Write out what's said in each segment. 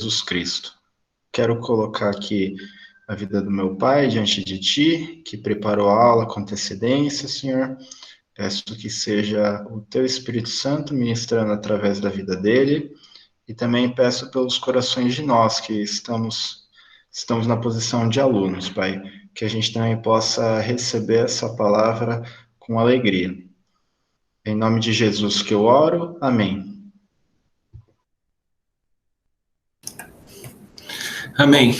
Jesus Cristo. Quero colocar aqui a vida do meu pai diante de Ti, que preparou a aula com antecedência, Senhor. Peço que seja o Teu Espírito Santo ministrando através da vida dele, e também peço pelos corações de nós que estamos na posição de alunos, Pai, que a gente também possa receber essa palavra com alegria. Em nome de Jesus que eu oro, amém. Amém.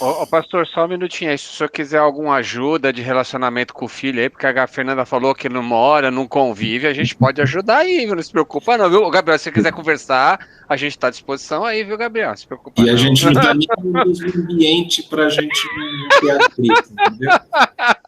Ô, pastor, só um minutinho aí. Se o senhor quiser alguma ajuda de relacionamento com o filho aí, porque a Fernanda falou que não mora, não convive, a gente pode ajudar aí, viu? Não se preocupa não, viu? Gabriel, se você quiser conversar, a gente está à disposição aí, viu, Gabriel? Não se preocupa E não. a gente não dá nenhum ambiente para a gente não ter atrito, entendeu?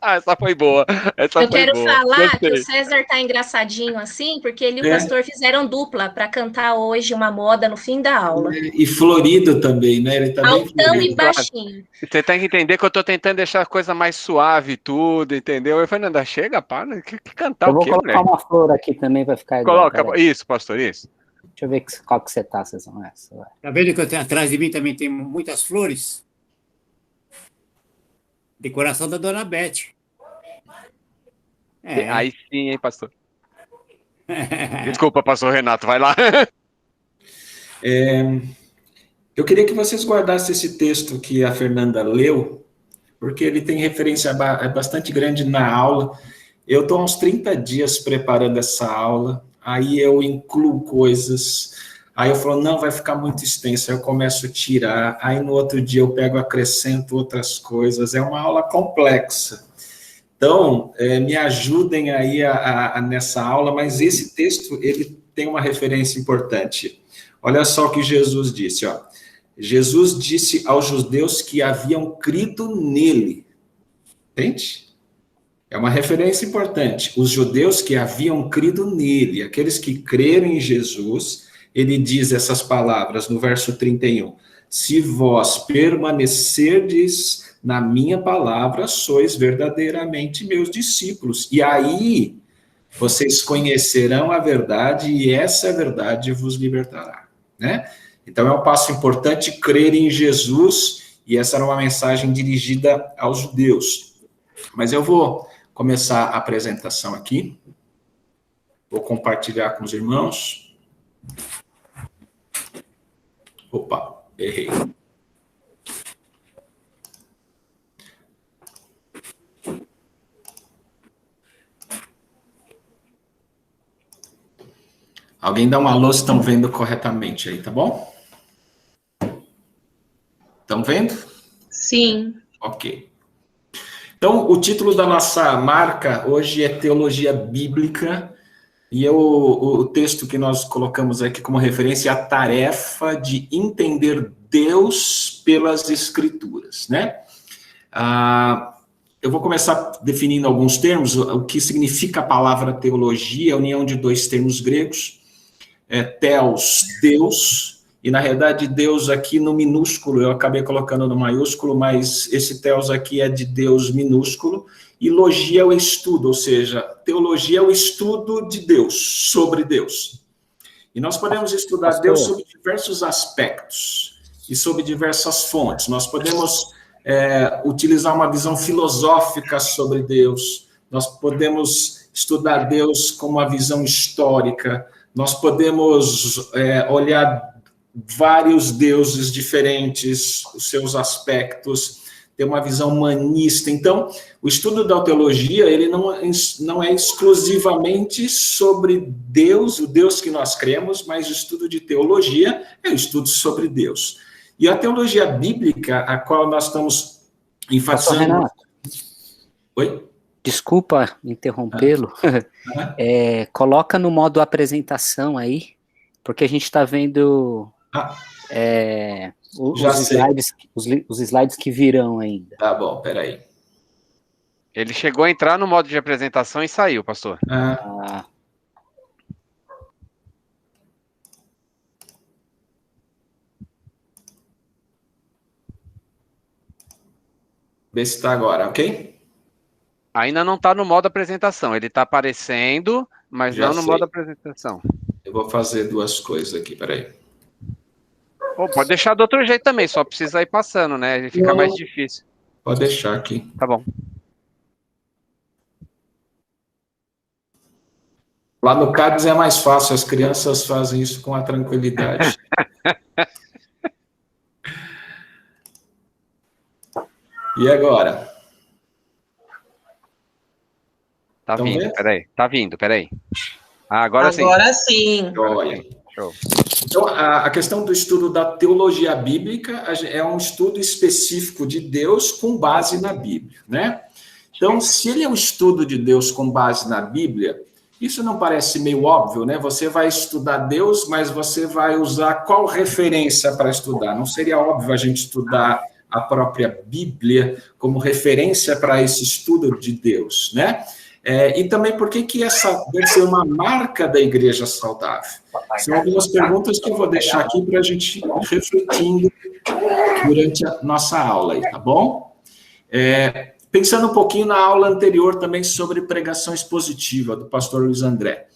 Essa foi boa. Eu quero falar que o César tá engraçadinho assim, porque ele e o pastor fizeram dupla para cantar hoje uma moda no fim da aula. E florido também, né? Ele tá altão bem e baixinho. Você tem que entender que eu tô tentando deixar a coisa mais suave e tudo, entendeu? Eu Fernanda, chega, para, que cantar o quê, Eu vou colocar uma flor aqui também, vai ficar igual. Coloca, isso, pastor, isso. Deixa eu ver qual que você tá, Cezão. Tá vendo que eu tenho, atrás de mim também tem muitas flores? Decoração da Dona Beth. Aí sim, hein, pastor. Desculpa, pastor Renato, vai lá. Eu queria que vocês guardassem esse texto que a Fernanda leu, porque ele tem referência bastante grande na aula. Eu estou há uns 30 dias preparando essa aula, aí eu incluo coisas, aí eu falo, não, vai ficar muito extenso, aí eu começo a tirar, aí no outro dia eu pego, acrescento outras coisas, é uma aula complexa. Então, me ajudem aí nessa aula, mas esse texto, ele tem uma referência importante. Olha só o que Jesus disse, ó. Jesus disse aos judeus que haviam crido nele. Entende? É uma referência importante. Os judeus que haviam crido nele, aqueles que creram em Jesus, ele diz essas palavras no verso 31. Se vós permanecerdes na minha palavra, sois verdadeiramente meus discípulos. E aí, vocês conhecerão a verdade, e essa verdade vos libertará, né? Então, é um passo importante crer em Jesus, e essa era uma mensagem dirigida aos judeus. Mas eu vou começar a apresentação aqui. Vou compartilhar com os irmãos. Opa, errei. Alguém dá um alô se estão vendo corretamente aí, tá bom? Estão vendo? Sim. Ok. Então, o título da nossa marca hoje é Teologia Bíblica, e o texto que nós colocamos aqui como referência é a tarefa de entender Deus pelas Escrituras, né? Eu vou começar definindo alguns termos, o que significa a palavra teologia, a união de dois termos gregos, Theos, Deus, e na realidade Deus aqui no minúsculo, eu acabei colocando no maiúsculo, mas esse Theos aqui é de Deus minúsculo, e logia é o estudo, ou seja, teologia é o estudo de Deus, sobre Deus. E nós podemos estudar Deus sobre diversos aspectos, e sobre diversas fontes. Nós podemos utilizar uma visão filosófica sobre Deus, nós podemos estudar Deus com uma visão histórica, nós podemos olhar vários deuses diferentes, os seus aspectos, ter uma visão humanista. Então, o estudo da teologia, ele não é exclusivamente sobre Deus, o Deus que nós cremos, mas o estudo de teologia é o estudo sobre Deus. E a teologia bíblica, a qual nós estamos enfatizando... Renato. Oi? Desculpa interrompê-lo. Coloca no modo apresentação aí, porque a gente está vendo os slides que virão ainda. Tá bom, peraí. Ele chegou a entrar no modo de apresentação e saiu, pastor. Vê se está agora, ok? Ainda não está no modo apresentação, ele está aparecendo, mas Já não no sei. modo apresentação. Eu vou fazer duas coisas aqui, peraí. Pô, pode deixar do outro jeito também, só precisa ir passando, né? Ele fica mais difícil. Pode deixar aqui. Tá bom. Lá no CADES é mais fácil, as crianças fazem isso com a tranquilidade. E agora? Tá Então, vindo, vendo? peraí. Tá vindo, peraí. Ah, agora sim. Agora sim. Olha. Show. Então, a questão do estudo da teologia bíblica é um estudo específico de Deus com base na Bíblia, né? Então, se ele é um estudo de Deus com base na Bíblia, isso não parece meio óbvio, né? Você vai estudar Deus, mas você vai usar qual referência para estudar? Não seria óbvio a gente estudar a própria Bíblia como referência para esse estudo de Deus, né? E também por que essa deve ser uma marca da igreja saudável? São algumas perguntas que eu vou deixar aqui para a gente ir refletindo durante a nossa aula, aí, tá bom? Pensando um pouquinho na aula anterior também sobre pregação expositiva, do pastor Luiz André.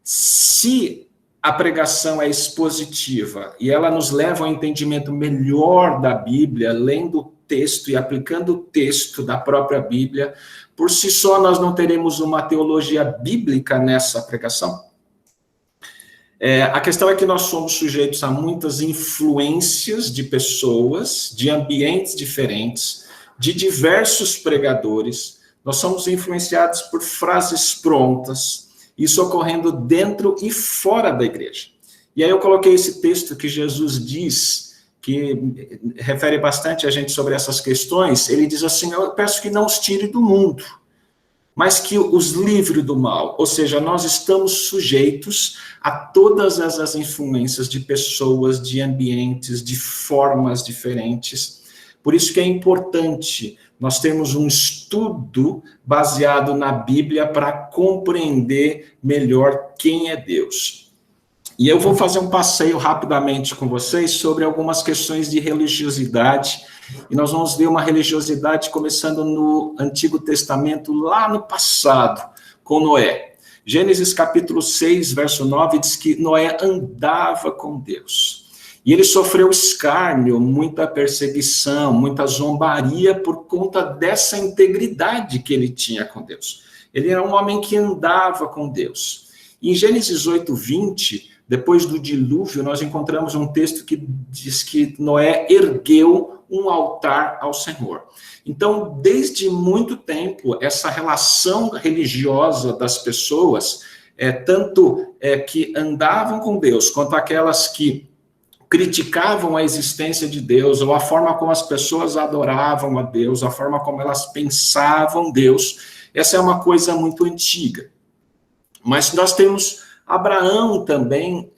Se a pregação é expositiva e ela nos leva a um entendimento melhor da Bíblia, lendo o texto e aplicando o texto da própria Bíblia, por si só nós não teremos uma teologia bíblica nessa pregação? A questão é que nós somos sujeitos a muitas influências de pessoas, de ambientes diferentes, de diversos pregadores. Nós somos influenciados por frases prontas, isso ocorrendo dentro e fora da igreja. E aí eu coloquei esse texto que Jesus diz, que refere bastante a gente sobre essas questões. Ele diz assim: eu peço que não os tire do mundo, mas que os livre do mal. Ou seja, nós estamos sujeitos a todas as influências de pessoas, de ambientes, de formas diferentes. Por isso que é importante nós termos um estudo baseado na Bíblia para compreender melhor quem é Deus. E eu vou fazer um passeio rapidamente com vocês sobre algumas questões de religiosidade. E nós vamos ver uma religiosidade começando no Antigo Testamento, lá no passado, com Noé. Gênesis capítulo 6, verso 9, diz que Noé andava com Deus. E ele sofreu escárnio, muita perseguição, muita zombaria por conta dessa integridade que ele tinha com Deus. Ele era um homem que andava com Deus. E em Gênesis 8, 20, depois do dilúvio, nós encontramos um texto que diz que Noé ergueu um altar ao Senhor. Então, desde muito tempo, essa relação religiosa das pessoas, tanto que andavam com Deus, quanto aquelas que criticavam a existência de Deus, ou a forma como as pessoas adoravam a Deus, a forma como elas pensavam Deus, essa é uma coisa muito antiga. Mas nós temos Abraão também,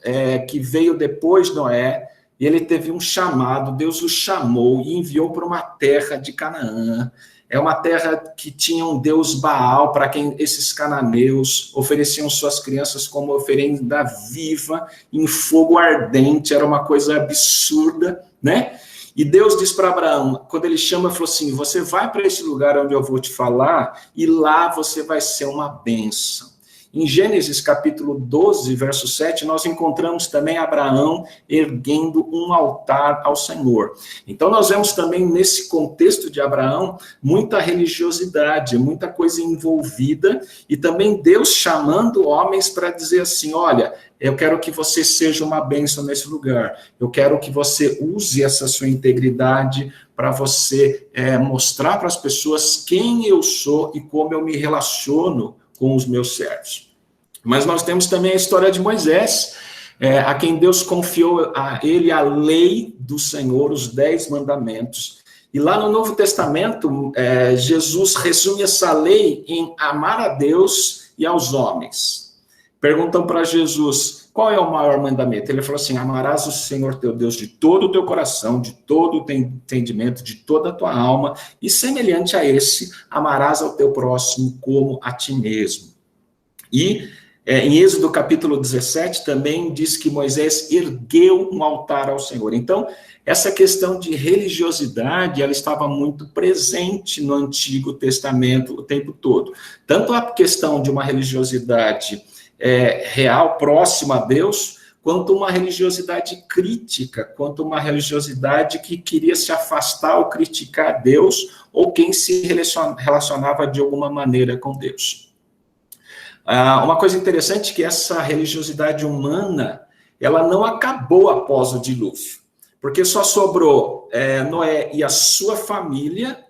que veio depois de Noé, e ele teve um chamado, Deus o chamou e enviou para uma terra de Canaã. É uma terra que tinha um deus Baal, para quem esses cananeus ofereciam suas crianças como oferenda viva, em fogo ardente, era uma coisa absurda, né? E Deus diz para Abraão, quando ele chama, falou assim: você vai para esse lugar onde eu vou te falar, e lá você vai ser uma bênção. Em Gênesis capítulo 12, verso 7, nós encontramos também Abraão erguendo um altar ao Senhor. Então nós vemos também nesse contexto de Abraão muita religiosidade, muita coisa envolvida, e também Deus chamando homens para dizer assim: olha, eu quero que você seja uma bênção nesse lugar, eu quero que você use essa sua integridade para você mostrar para as pessoas quem eu sou e como eu me relaciono com os meus servos. Mas nós temos também a história de Moisés, a quem Deus confiou a ele a lei do Senhor, os 10 mandamentos. E lá no Novo Testamento, Jesus resume essa lei em amar a Deus e aos homens. Perguntam para Jesus, qual é o maior mandamento? Ele falou assim: amarás o Senhor teu Deus de todo o teu coração, de todo o teu entendimento, de toda a tua alma, e semelhante a esse, amarás ao teu próximo como a ti mesmo. E em Êxodo capítulo 17 também diz que Moisés ergueu um altar ao Senhor. Então, essa questão de religiosidade, ela estava muito presente no Antigo Testamento o tempo todo. Tanto a questão de uma religiosidade real, próxima a Deus, quanto uma religiosidade crítica, quanto uma religiosidade que queria se afastar ou criticar Deus, ou quem se relacionava de alguma maneira com Deus. Uma coisa interessante é que essa religiosidade humana, ela não acabou após o dilúvio, porque só sobrou Noé e a sua família,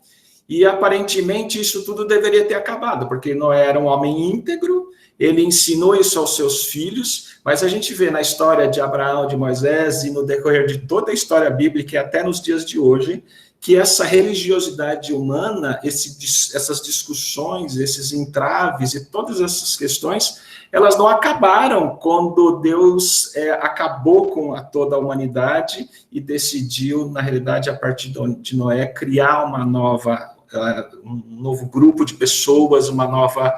e aparentemente isso tudo deveria ter acabado, porque Noé era um homem íntegro, ele ensinou isso aos seus filhos, mas a gente vê na história de Abraão, de Moisés, e no decorrer de toda a história bíblica, e até nos dias de hoje, que essa religiosidade humana, essas discussões, esses entraves e todas essas questões, elas não acabaram quando Deus acabou com toda a humanidade e decidiu, na realidade, a partir de Noé, criar um novo grupo de pessoas, uma nova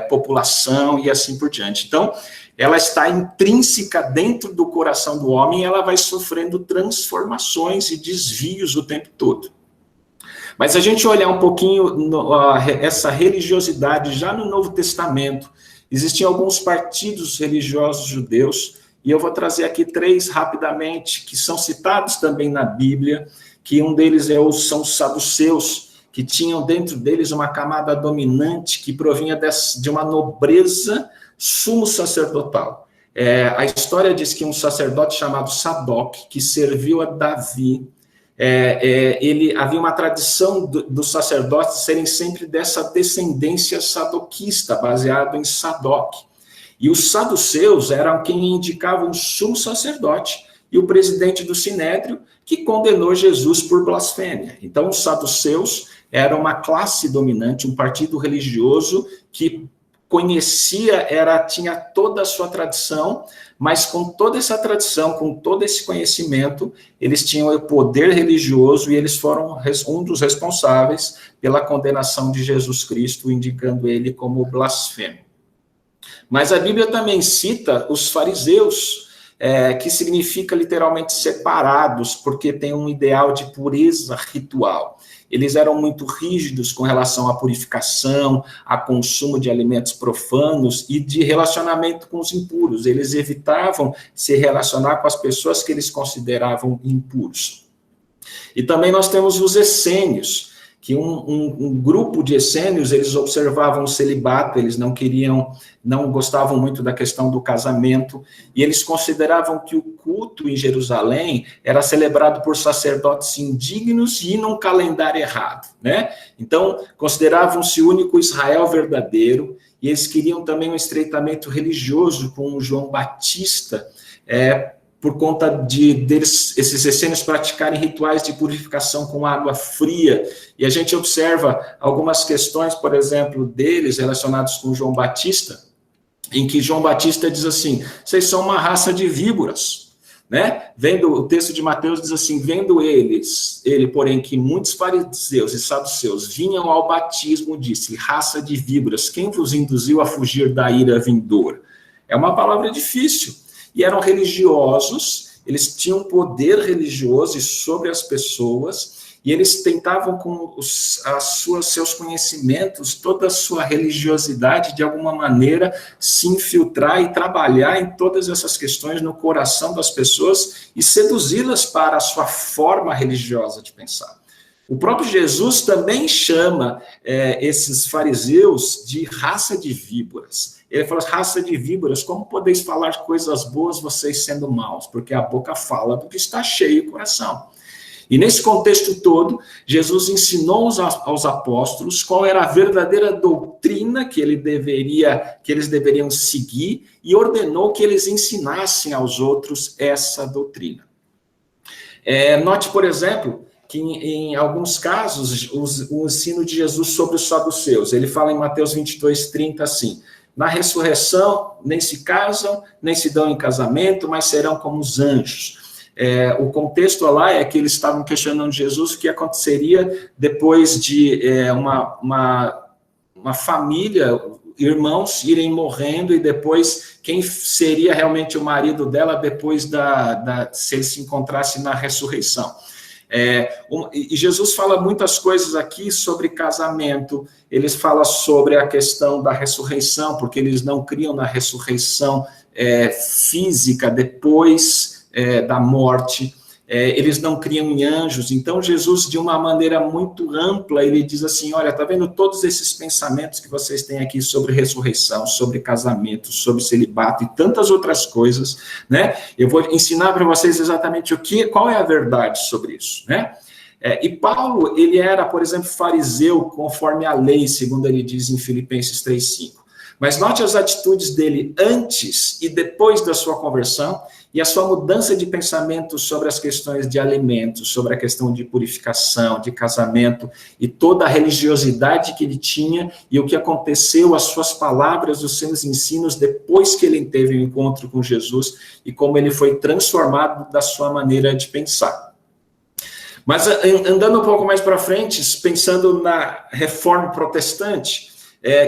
população e assim por diante. Então, ela está intrínseca dentro do coração do homem e ela vai sofrendo transformações e desvios o tempo todo. Mas a gente olhar um pouquinho essa religiosidade já no Novo Testamento, existiam alguns partidos religiosos judeus, e eu vou trazer aqui 3 rapidamente, que são citados também na Bíblia, que um deles são os saduceus, que tinham dentro deles uma camada dominante que provinha de uma nobreza sumo sacerdotal. A história diz que um sacerdote chamado Sadoc, que serviu a Davi, havia uma tradição dos sacerdotes serem sempre dessa descendência sadoquista, baseado em Sadoc. E os saduceus eram quem indicavam o sumo sacerdote e o presidente do Sinédrio, que condenou Jesus por blasfêmia. Então, os saduceus eram uma classe dominante, um partido religioso que tinha toda a sua tradição, mas com toda essa tradição, com todo esse conhecimento, eles tinham o poder religioso e eles foram um dos responsáveis pela condenação de Jesus Cristo, indicando ele como blasfemo. Mas a Bíblia também cita os fariseus, que significa literalmente separados, porque tem um ideal de pureza ritual. Eles eram muito rígidos com relação à purificação, a consumo de alimentos profanos e de relacionamento com os impuros. Eles evitavam se relacionar com as pessoas que eles consideravam impuros. E também nós temos os essênios, que um grupo de essênios, eles observavam o celibato, eles não gostavam muito da questão do casamento, e eles consideravam que o culto em Jerusalém era celebrado por sacerdotes indignos e num calendário errado, né? Então, consideravam-se o único Israel verdadeiro, e eles queriam também um estreitamento religioso com o João Batista, por conta esses essênios praticarem rituais de purificação com água fria. E a gente observa algumas questões, por exemplo, deles relacionadas com João Batista, em que João Batista diz assim: vocês são uma raça de víboras, né? O texto de Mateus diz assim: vendo ele, porém, que muitos fariseus e saduceus vinham ao batismo, disse: raça de víboras, quem vos induziu a fugir da ira vindoura? É uma palavra difícil. E eram religiosos, eles tinham poder religioso sobre as pessoas, e eles tentavam, com seus conhecimentos, toda a sua religiosidade, de alguma maneira, se infiltrar e trabalhar em todas essas questões no coração das pessoas e seduzi-las para a sua forma religiosa de pensar. O próprio Jesus também chama esses fariseus de raça de víboras. Ele fala: raça de víboras, como podeis falar coisas boas vocês sendo maus? Porque a boca fala do que está cheio o coração. E nesse contexto todo, Jesus ensinou aos apóstolos qual era a verdadeira doutrina que eles deveriam seguir e ordenou que eles ensinassem aos outros essa doutrina. Note, por exemplo, que em alguns casos, o ensino de Jesus sobre os saduceus, ele fala em Mateus 22:30 assim: na ressurreição nem se casam, nem se dão em casamento, mas serão como os anjos. O contexto lá é que eles estavam questionando Jesus o que aconteceria depois de uma família, irmãos, irem morrendo, e depois quem seria realmente o marido dela depois se ele se encontrasse na ressurreição. E Jesus fala muitas coisas aqui sobre casamento, eles falam sobre a questão da ressurreição, porque eles não criam na ressurreição física depois da morte. Eles não criam em anjos. Então, Jesus, de uma maneira muito ampla, ele diz assim, olha, tá vendo todos esses pensamentos que vocês têm aqui sobre ressurreição, sobre casamento, sobre celibato e tantas outras coisas, né? Eu vou ensinar para vocês exatamente qual é a verdade sobre isso, né? E Paulo, ele era, por exemplo, fariseu conforme a lei, segundo ele diz em Filipenses 3:5. Mas note as atitudes dele antes e depois da sua conversão e a sua mudança de pensamento sobre as questões de alimentos, sobre a questão de purificação, de casamento e toda a religiosidade que ele tinha e o que aconteceu, as suas palavras, os seus ensinos depois que ele teve o encontro com Jesus e como ele foi transformado da sua maneira de pensar. Mas andando um pouco mais para frente, pensando na reforma protestante,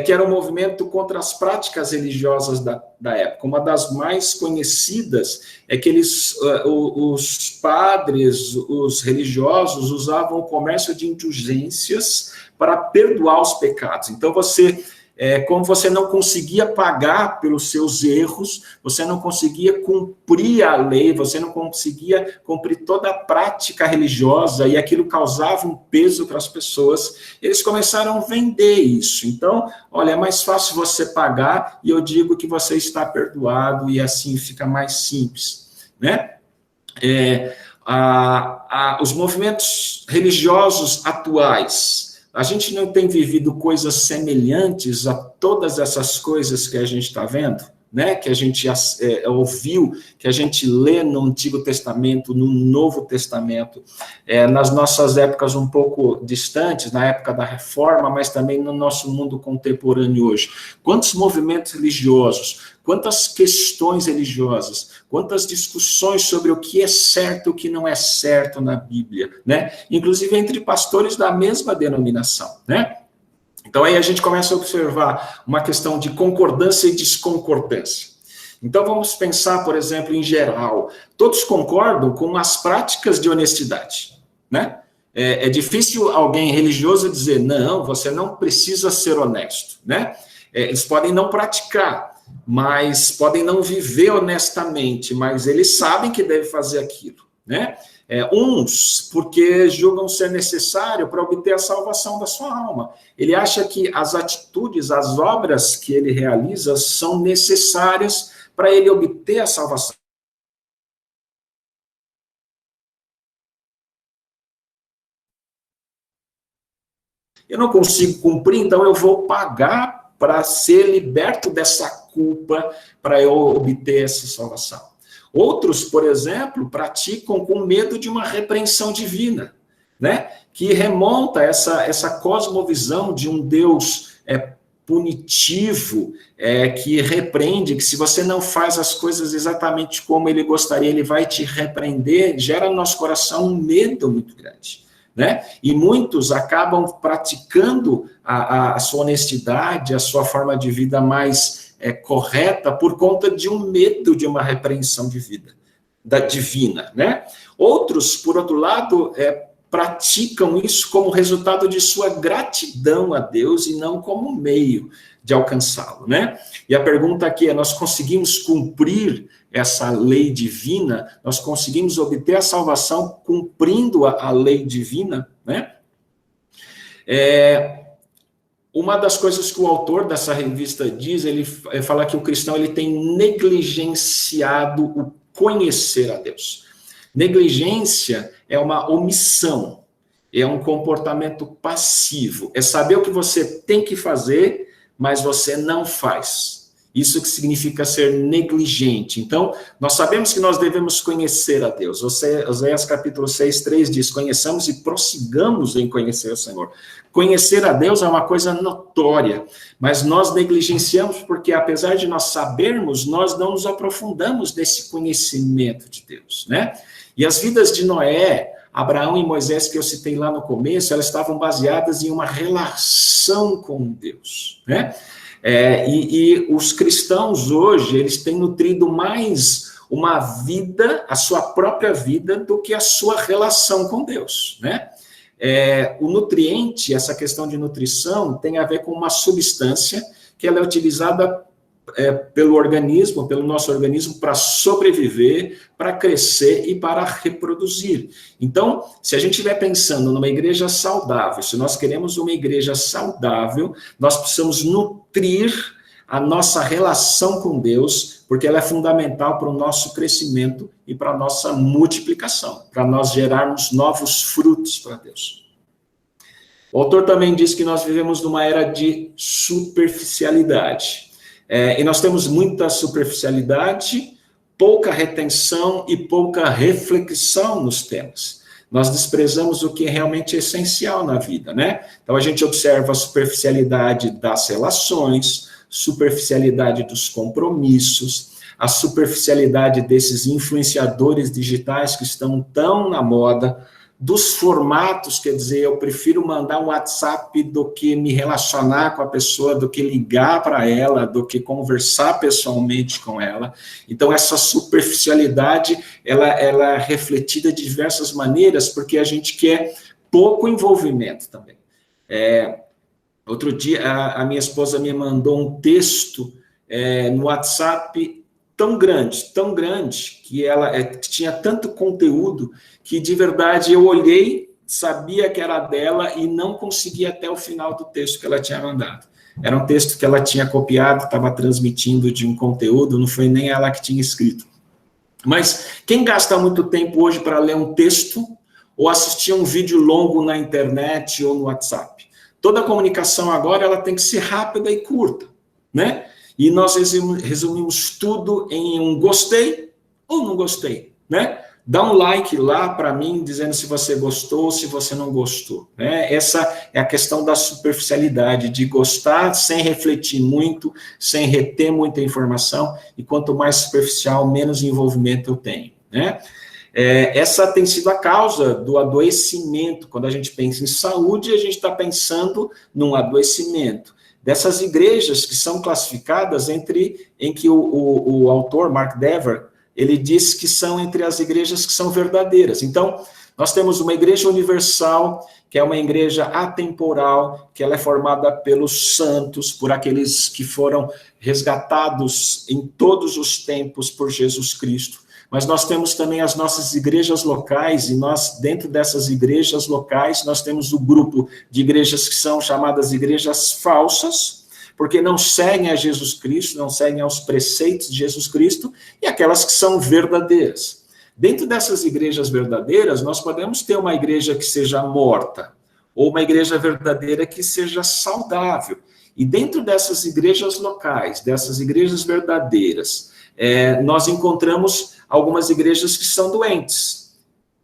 que era um movimento contra as práticas religiosas da época. Uma das mais conhecidas é que os padres, os religiosos, usavam o comércio de indulgências para perdoar os pecados. Então, como você não conseguia pagar pelos seus erros, você não conseguia cumprir a lei, você não conseguia cumprir toda a prática religiosa, e aquilo causava um peso para as pessoas, eles começaram a vender isso. Então, olha, é mais fácil você pagar, e eu digo que você está perdoado, e assim fica mais simples, né? Os movimentos religiosos atuais, a gente não tem vivido coisas semelhantes a todas essas coisas que a gente está vendo, né? Que a gente ouviu, que a gente lê no Antigo Testamento, no Novo Testamento, nas nossas épocas um pouco distantes, na época da Reforma, mas também no nosso mundo contemporâneo hoje. Quantos movimentos religiosos, quantas questões religiosas, quantas discussões sobre o que é certo e o que não é certo na Bíblia, né? Inclusive entre pastores da mesma denominação, né? Então, aí a gente começa a observar uma questão de concordância e desconcordância. Então, vamos pensar, por exemplo, em geral, todos concordam com as práticas de honestidade, né? É difícil alguém religioso dizer, não, você não precisa ser honesto, né? Eles podem não praticar, mas podem não viver honestamente, mas eles sabem que devem fazer aquilo, né? Uns, porque julgam ser necessário para obter a salvação da sua alma. Ele acha que as atitudes, as obras que ele realiza são necessárias para ele obter a salvação. Eu não consigo cumprir, então eu vou pagar para ser liberto dessa culpa, para eu obter essa salvação. Outros, por exemplo, praticam com medo de uma repreensão divina, né? Que remonta essa cosmovisão de um Deus punitivo, que repreende, que se você não faz as coisas exatamente como ele gostaria, ele vai te repreender, gera no nosso coração um medo muito grande, né? E muitos acabam praticando a sua honestidade, a sua forma de vida mais correta por conta de um medo de uma repreensão divina, né? Outros, por outro lado, praticam isso como resultado de sua gratidão a Deus e não como meio de alcançá-lo, né? E a pergunta aqui é, nós conseguimos cumprir essa lei divina? Nós conseguimos obter a salvação cumprindo a lei divina, né? Uma das coisas que o autor dessa revista diz, ele fala que o cristão ele tem negligenciado o conhecer a Deus. Negligência é uma omissão, é um comportamento passivo, é saber o que você tem que fazer, mas você não faz. Isso que significa ser negligente. Então, nós sabemos que nós devemos conhecer a Deus. Oséias capítulo 6:3 diz, conheçamos e prossigamos em conhecer o Senhor. Conhecer a Deus é uma coisa notória, mas nós negligenciamos porque, apesar de nós sabermos, nós não nos aprofundamos nesse conhecimento de Deus, né? E as vidas de Noé, Abraão e Moisés, que eu citei lá no começo, elas estavam baseadas em uma relação com Deus, né? E os cristãos hoje, eles têm nutrido mais uma vida, a sua própria vida, do que a sua relação com Deus, né? O nutriente, essa questão de nutrição, tem a ver com uma substância que ela é utilizada pelo organismo, pelo nosso organismo, para sobreviver, para crescer e para reproduzir. Então, se a gente estiver pensando numa igreja saudável, se nós queremos uma igreja saudável, nós precisamos nutrir a nossa relação com Deus, porque ela é fundamental para o nosso crescimento e para a nossa multiplicação, para nós gerarmos novos frutos para Deus. O autor também diz que nós vivemos numa era de superficialidade. E nós temos muita superficialidade, pouca retenção e pouca reflexão nos temas. Nós desprezamos o que é realmente essencial na vida, né? Então, a gente observa a superficialidade das relações, superficialidade dos compromissos, a superficialidade desses influenciadores digitais que estão tão na moda, dos formatos, quer dizer, eu prefiro mandar um WhatsApp do que me relacionar com a pessoa, do que ligar para ela, do que conversar pessoalmente com ela. Então, essa superficialidade, ela é refletida de diversas maneiras, porque a gente quer pouco envolvimento também. Outro dia, a minha esposa me mandou um texto no WhatsApp tão grande, que ela tinha tanto conteúdo, que de verdade eu olhei, sabia que era dela e não conseguia até o final do texto que ela tinha mandado. Era um texto que ela tinha copiado, estava transmitindo de um conteúdo, não foi nem ela que tinha escrito. Mas quem gasta muito tempo hoje para ler um texto ou assistir um vídeo longo na internet ou no WhatsApp? Toda a comunicação agora ela tem que ser rápida e curta, né? E nós resumimos tudo em um gostei ou não gostei, né? Dá um like lá para mim, dizendo se você gostou ou se você não gostou, né? Essa é a questão da superficialidade, de gostar sem refletir muito, sem reter muita informação, e quanto mais superficial, menos envolvimento eu tenho, né? Essa tem sido a causa do adoecimento. Quando a gente pensa em saúde, a gente está pensando num adoecimento. Dessas igrejas que são classificadas em que o autor, Mark Dever, ele diz que são entre as igrejas que são verdadeiras. Então, nós temos uma igreja universal, que é uma igreja atemporal, que ela é formada pelos santos, por aqueles que foram resgatados em todos os tempos por Jesus Cristo. Mas nós temos também as nossas igrejas locais, e nós, dentro dessas igrejas locais, nós temos o grupo de igrejas que são chamadas igrejas falsas, porque não seguem a Jesus Cristo, não seguem aos preceitos de Jesus Cristo, e aquelas que são verdadeiras. Dentro dessas igrejas verdadeiras, nós podemos ter uma igreja que seja morta, ou uma igreja verdadeira que seja saudável. E dentro dessas igrejas locais, dessas igrejas verdadeiras, nós encontramos algumas igrejas que são doentes,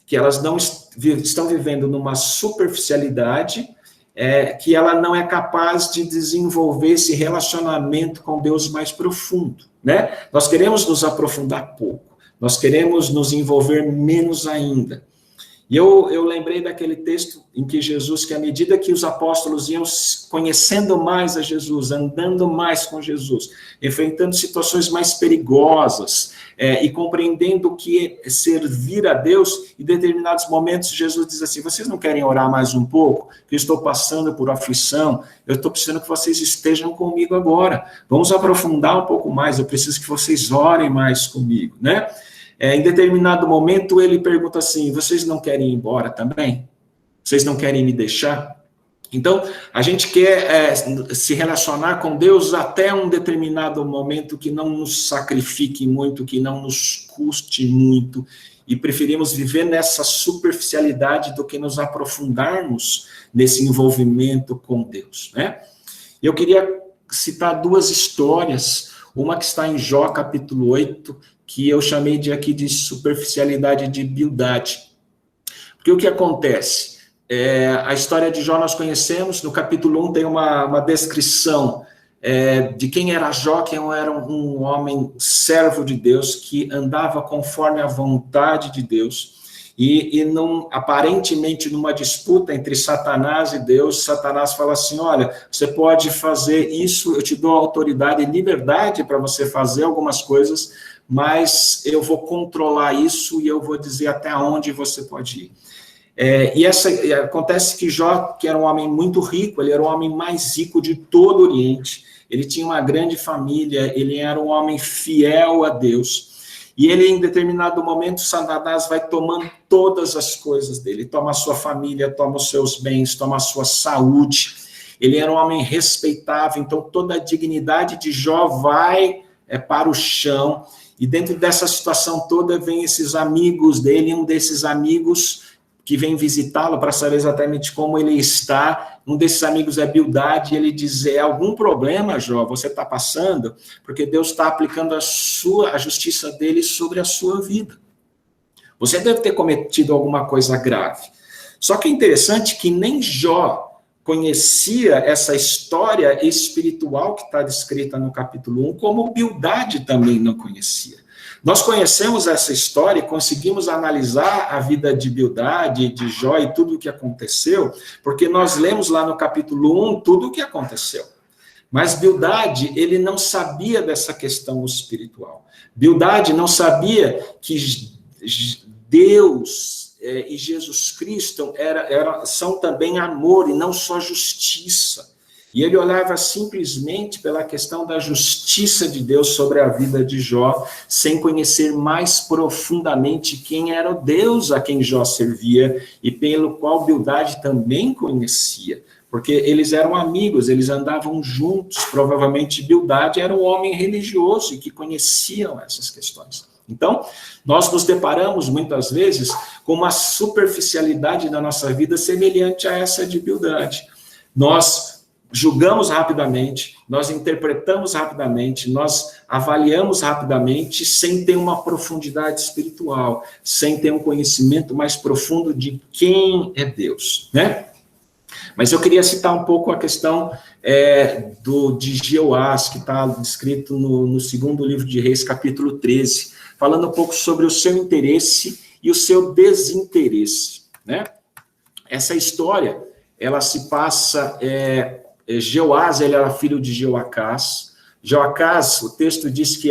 que elas não estão vivendo numa superficialidade, que ela não é capaz de desenvolver esse relacionamento com Deus mais profundo, né? Nós queremos nos aprofundar pouco, nós queremos nos envolver menos ainda. E eu lembrei daquele texto em que Jesus, que à medida que os apóstolos iam conhecendo mais a Jesus, andando mais com Jesus, enfrentando situações mais perigosas, e compreendendo o que é servir a Deus, em determinados momentos Jesus diz assim: vocês não querem orar mais um pouco? Eu estou passando por aflição, eu estou precisando que vocês estejam comigo agora, vamos aprofundar um pouco mais, eu preciso que vocês orem mais comigo, né? Em determinado momento ele pergunta assim: vocês não querem ir embora também? Vocês não querem me deixar? Então, a gente quer se relacionar com Deus até um determinado momento que não nos sacrifique muito, que não nos custe muito, e preferimos viver nessa superficialidade do que nos aprofundarmos nesse envolvimento com Deus, né? Eu queria citar duas histórias, uma que está em Jó, capítulo 8, que eu chamei aqui de superficialidade de Bildade. Porque o que acontece? A história de Jó nós conhecemos, no capítulo 1 tem uma descrição de quem era Jó, que era um homem servo de Deus, que andava conforme a vontade de Deus, e aparentemente numa disputa entre Satanás e Deus, Satanás fala assim: olha, você pode fazer isso, eu te dou autoridade e liberdade para você fazer algumas coisas, mas eu vou controlar isso e eu vou dizer até onde você pode ir. Acontece que Jó, que era um homem muito rico, ele era o homem mais rico de todo o Oriente, ele tinha uma grande família, ele era um homem fiel a Deus. E ele, em determinado momento, Satanás vai tomando todas as coisas dele. Toma a sua família, toma os seus bens, toma a sua saúde. Ele era um homem respeitável, então toda a dignidade de Jó vai para o chão. E dentro dessa situação toda, vem esses amigos dele, um desses amigos que vem visitá-lo para saber exatamente como ele está. Um desses amigos é Bildade, e ele diz, algum problema, Jó, você está passando? Porque Deus está aplicando a justiça dele sobre a sua vida. Você deve ter cometido alguma coisa grave. Só que é interessante que nem Jó conhecia essa história espiritual que está descrita no capítulo 1, como Bildade também não conhecia. Nós conhecemos essa história e conseguimos analisar a vida de Bildade, de Jó e tudo o que aconteceu, porque nós lemos lá no capítulo 1 tudo o que aconteceu. Mas Bildade, ele não sabia dessa questão espiritual. Bildade não sabia que Deus e Jesus Cristo são também amor e não só justiça. E ele olhava simplesmente pela questão da justiça de Deus sobre a vida de Jó, sem conhecer mais profundamente quem era o Deus a quem Jó servia, e pelo qual Bildade também conhecia, porque eles eram amigos, eles andavam juntos, provavelmente Bildade era um homem religioso e que conheciam essas questões. Então, nós nos deparamos muitas vezes com uma superficialidade da nossa vida semelhante a essa de Bildade. Nós julgamos rapidamente, nós interpretamos rapidamente, nós avaliamos rapidamente, sem ter uma profundidade espiritual, sem ter um conhecimento mais profundo de quem é Deus, né? Mas eu queria citar um pouco a questão de Jeoás, que está descrito no segundo livro de Reis, capítulo 13, falando um pouco sobre o seu interesse e o seu desinteresse, né? Essa história, ela se passa... Jeoás, ele era filho de Jeoacás. Jeoacás, o texto diz que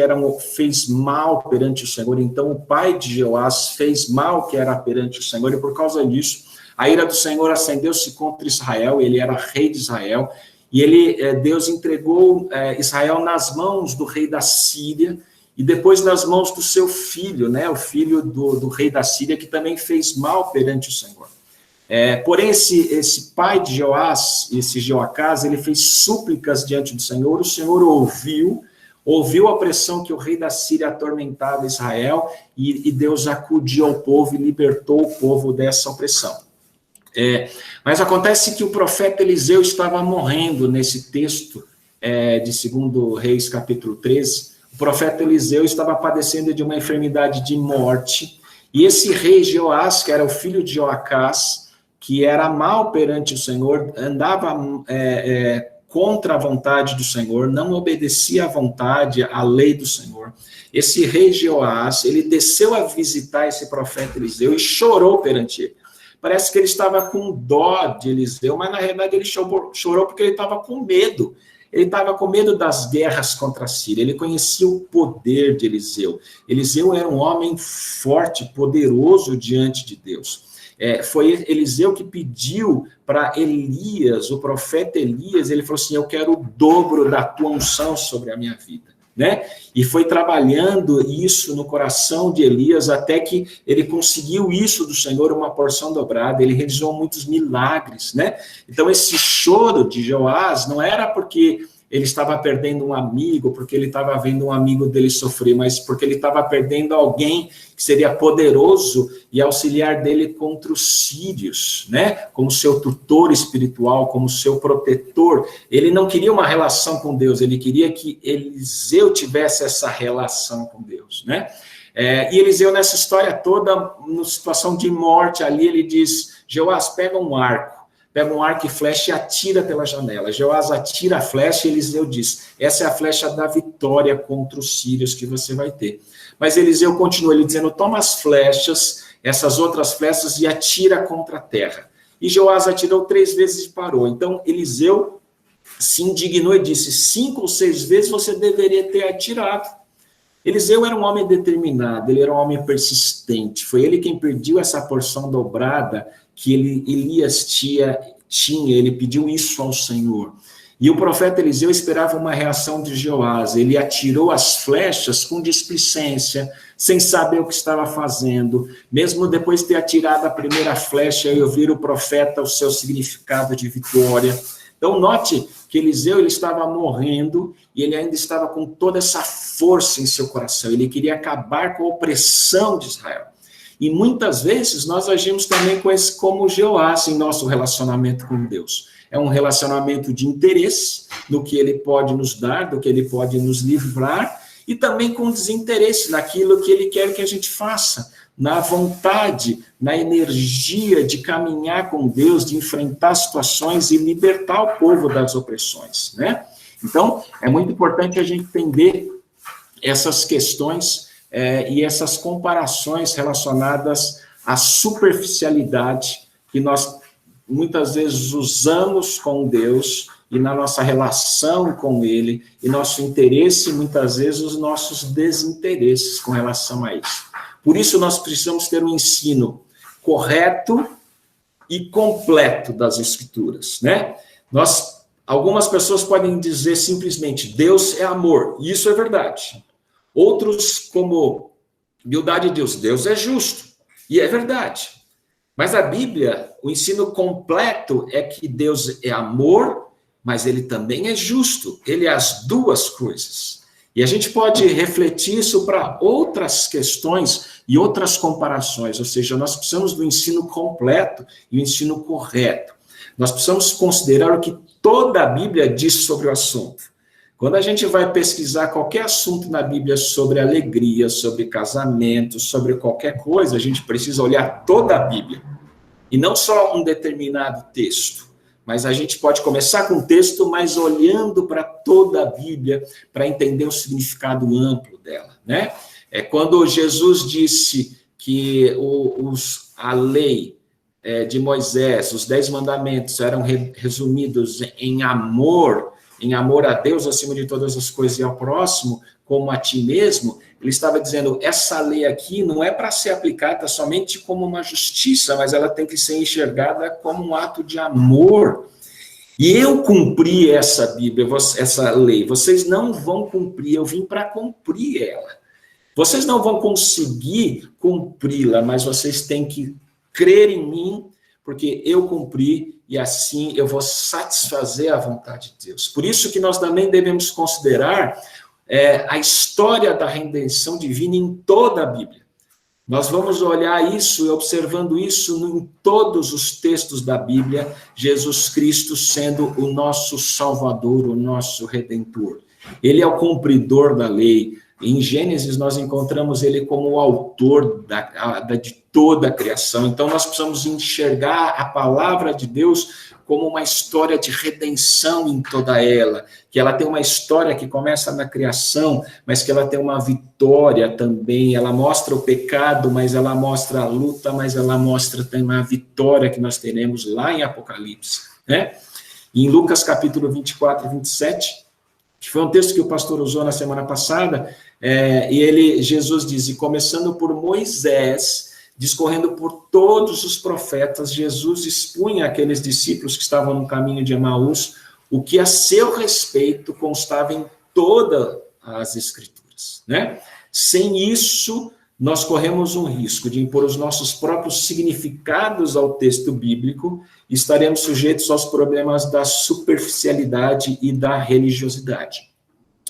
fez mal perante o Senhor, então o pai de Jeoás fez mal que era perante o Senhor, e por causa disso, a ira do Senhor acendeu-se contra Israel, ele era rei de Israel, e Deus entregou Israel nas mãos do rei da Síria, e depois nas mãos do seu filho, né, o filho do rei da Síria, que também fez mal perante o Senhor. Porém, esse pai de Jeoás, esse Jeoacás, ele fez súplicas diante do Senhor, o Senhor ouviu a pressão que o rei da Síria atormentava Israel, e Deus acudiu ao povo e libertou o povo dessa opressão. Mas acontece que o profeta Eliseu estava morrendo nesse texto de 2 Reis, capítulo 13, o profeta Eliseu estava padecendo de uma enfermidade de morte, e esse rei Jeoás, que era o filho de Jeoacás, que era mal perante o Senhor, andava contra a vontade do Senhor, não obedecia à vontade, à lei do Senhor. Esse rei Jeoás, ele desceu a visitar esse profeta Eliseu e chorou perante ele. Parece que ele estava com dó de Eliseu, mas na realidade ele chorou porque ele estava com medo. Ele estava com medo das guerras contra a Síria, ele conhecia o poder de Eliseu. Eliseu era um homem forte, poderoso diante de Deus. Foi Eliseu que pediu para Elias, o profeta Elias, ele falou assim, eu quero o dobro da tua unção sobre a minha vida, né? E foi trabalhando isso no coração de Elias, até que ele conseguiu isso do Senhor, uma porção dobrada, ele realizou muitos milagres, né? Então esse choro de Jeoás não era porque ele estava perdendo um amigo, porque ele estava vendo um amigo dele sofrer, mas porque ele estava perdendo alguém que seria poderoso e auxiliar dele contra os sírios, né? Como seu tutor espiritual, como seu protetor. Ele não queria uma relação com Deus, ele queria que Eliseu tivesse essa relação com Deus, né? E Eliseu, nessa história toda, na situação de morte ali, ele diz, Jeoás, pega um arco e flecha e atira pela janela. Jeoás atira a flecha e Eliseu diz, essa é a flecha da vitória contra os sírios que você vai ter. Mas Eliseu continua ele dizendo, toma as flechas, essas outras flechas, e atira contra a terra. E Jeoás atirou 3 vezes e parou. Então Eliseu se indignou e disse, 5 ou 6 vezes você deveria ter atirado. Eliseu era um homem determinado, ele era um homem persistente. Foi ele quem pediu essa porção dobrada que Elias tinha, ele pediu isso ao Senhor. E o profeta Eliseu esperava uma reação de Joás. Ele atirou as flechas com displicência, sem saber o que estava fazendo. Mesmo depois de ter atirado a primeira flecha, eu vi o profeta o seu significado de vitória. Então, note que Eliseu ele estava morrendo e ele ainda estava com toda essa força em seu coração. Ele queria acabar com a opressão de Israel. E muitas vezes nós agimos também como Joás em nosso relacionamento com Deus. É um relacionamento de interesse no que ele pode nos dar, do que ele pode nos livrar, e também com desinteresse naquilo que ele quer que a gente faça, na vontade, na energia de caminhar com Deus, de enfrentar situações e libertar o povo das opressões, né? Então, é muito importante a gente entender essas questões e essas comparações relacionadas à superficialidade que nós muitas vezes usamos com Deus e na nossa relação com Ele, e nosso interesse, muitas vezes, os nossos desinteresses com relação a isso. Por isso, nós precisamos ter um ensino correto e completo das Escrituras, né? Algumas pessoas podem dizer simplesmente, Deus é amor, e isso é verdade. Outros, como humildade de Deus, Deus é justo, e é verdade. Mas a Bíblia, o ensino completo é que Deus é amor, mas ele também é justo. Ele é as duas coisas. E a gente pode refletir isso para outras questões e outras comparações. Ou seja, nós precisamos do ensino completo e o ensino correto. Nós precisamos considerar o que toda a Bíblia diz sobre o assunto. Quando a gente vai pesquisar qualquer assunto na Bíblia sobre alegria, sobre casamento, sobre qualquer coisa, a gente precisa olhar toda a Bíblia. E não só um determinado texto. Mas a gente pode começar com o texto, mas olhando para toda a Bíblia, para entender o significado amplo dela, né? É quando Jesus disse que a lei de Moisés, os 10 mandamentos, eram resumidos em amor a Deus acima de todas as coisas e ao próximo, como a ti mesmo, ele estava dizendo, essa lei aqui não é para ser aplicada somente como uma justiça, mas ela tem que ser enxergada como um ato de amor. E eu cumpri essa Bíblia, essa lei, vocês não vão cumprir, eu vim para cumprir ela. Vocês não vão conseguir cumpri-la, mas vocês têm que crer em mim, porque eu cumpri e assim eu vou satisfazer a vontade de Deus. Por isso que nós também devemos considerar a história da redenção divina em toda a Bíblia. Nós vamos olhar isso e observando isso em todos os textos da Bíblia, Jesus Cristo sendo o nosso Salvador, o nosso Redentor. Ele é o cumpridor da lei. Em Gênesis, nós encontramos ele como o autor de toda a criação. Então, nós precisamos enxergar a palavra de Deus como uma história de redenção em toda ela, que ela tem uma história que começa na criação, mas que ela tem uma vitória também, ela mostra o pecado, mas ela mostra a luta, mas ela mostra também a vitória que nós teremos lá em Apocalipse, né? E em Lucas capítulo 24 e 27, que foi um texto que o pastor usou na semana passada, Jesus diz, e começando por Moisés, discorrendo por todos os profetas, Jesus expunha àqueles discípulos que estavam no caminho de Emaús o que a seu respeito constava em todas as Escrituras, né? Sem isso, nós corremos um risco de impor os nossos próprios significados ao texto bíblico e estaremos sujeitos aos problemas da superficialidade e da religiosidade.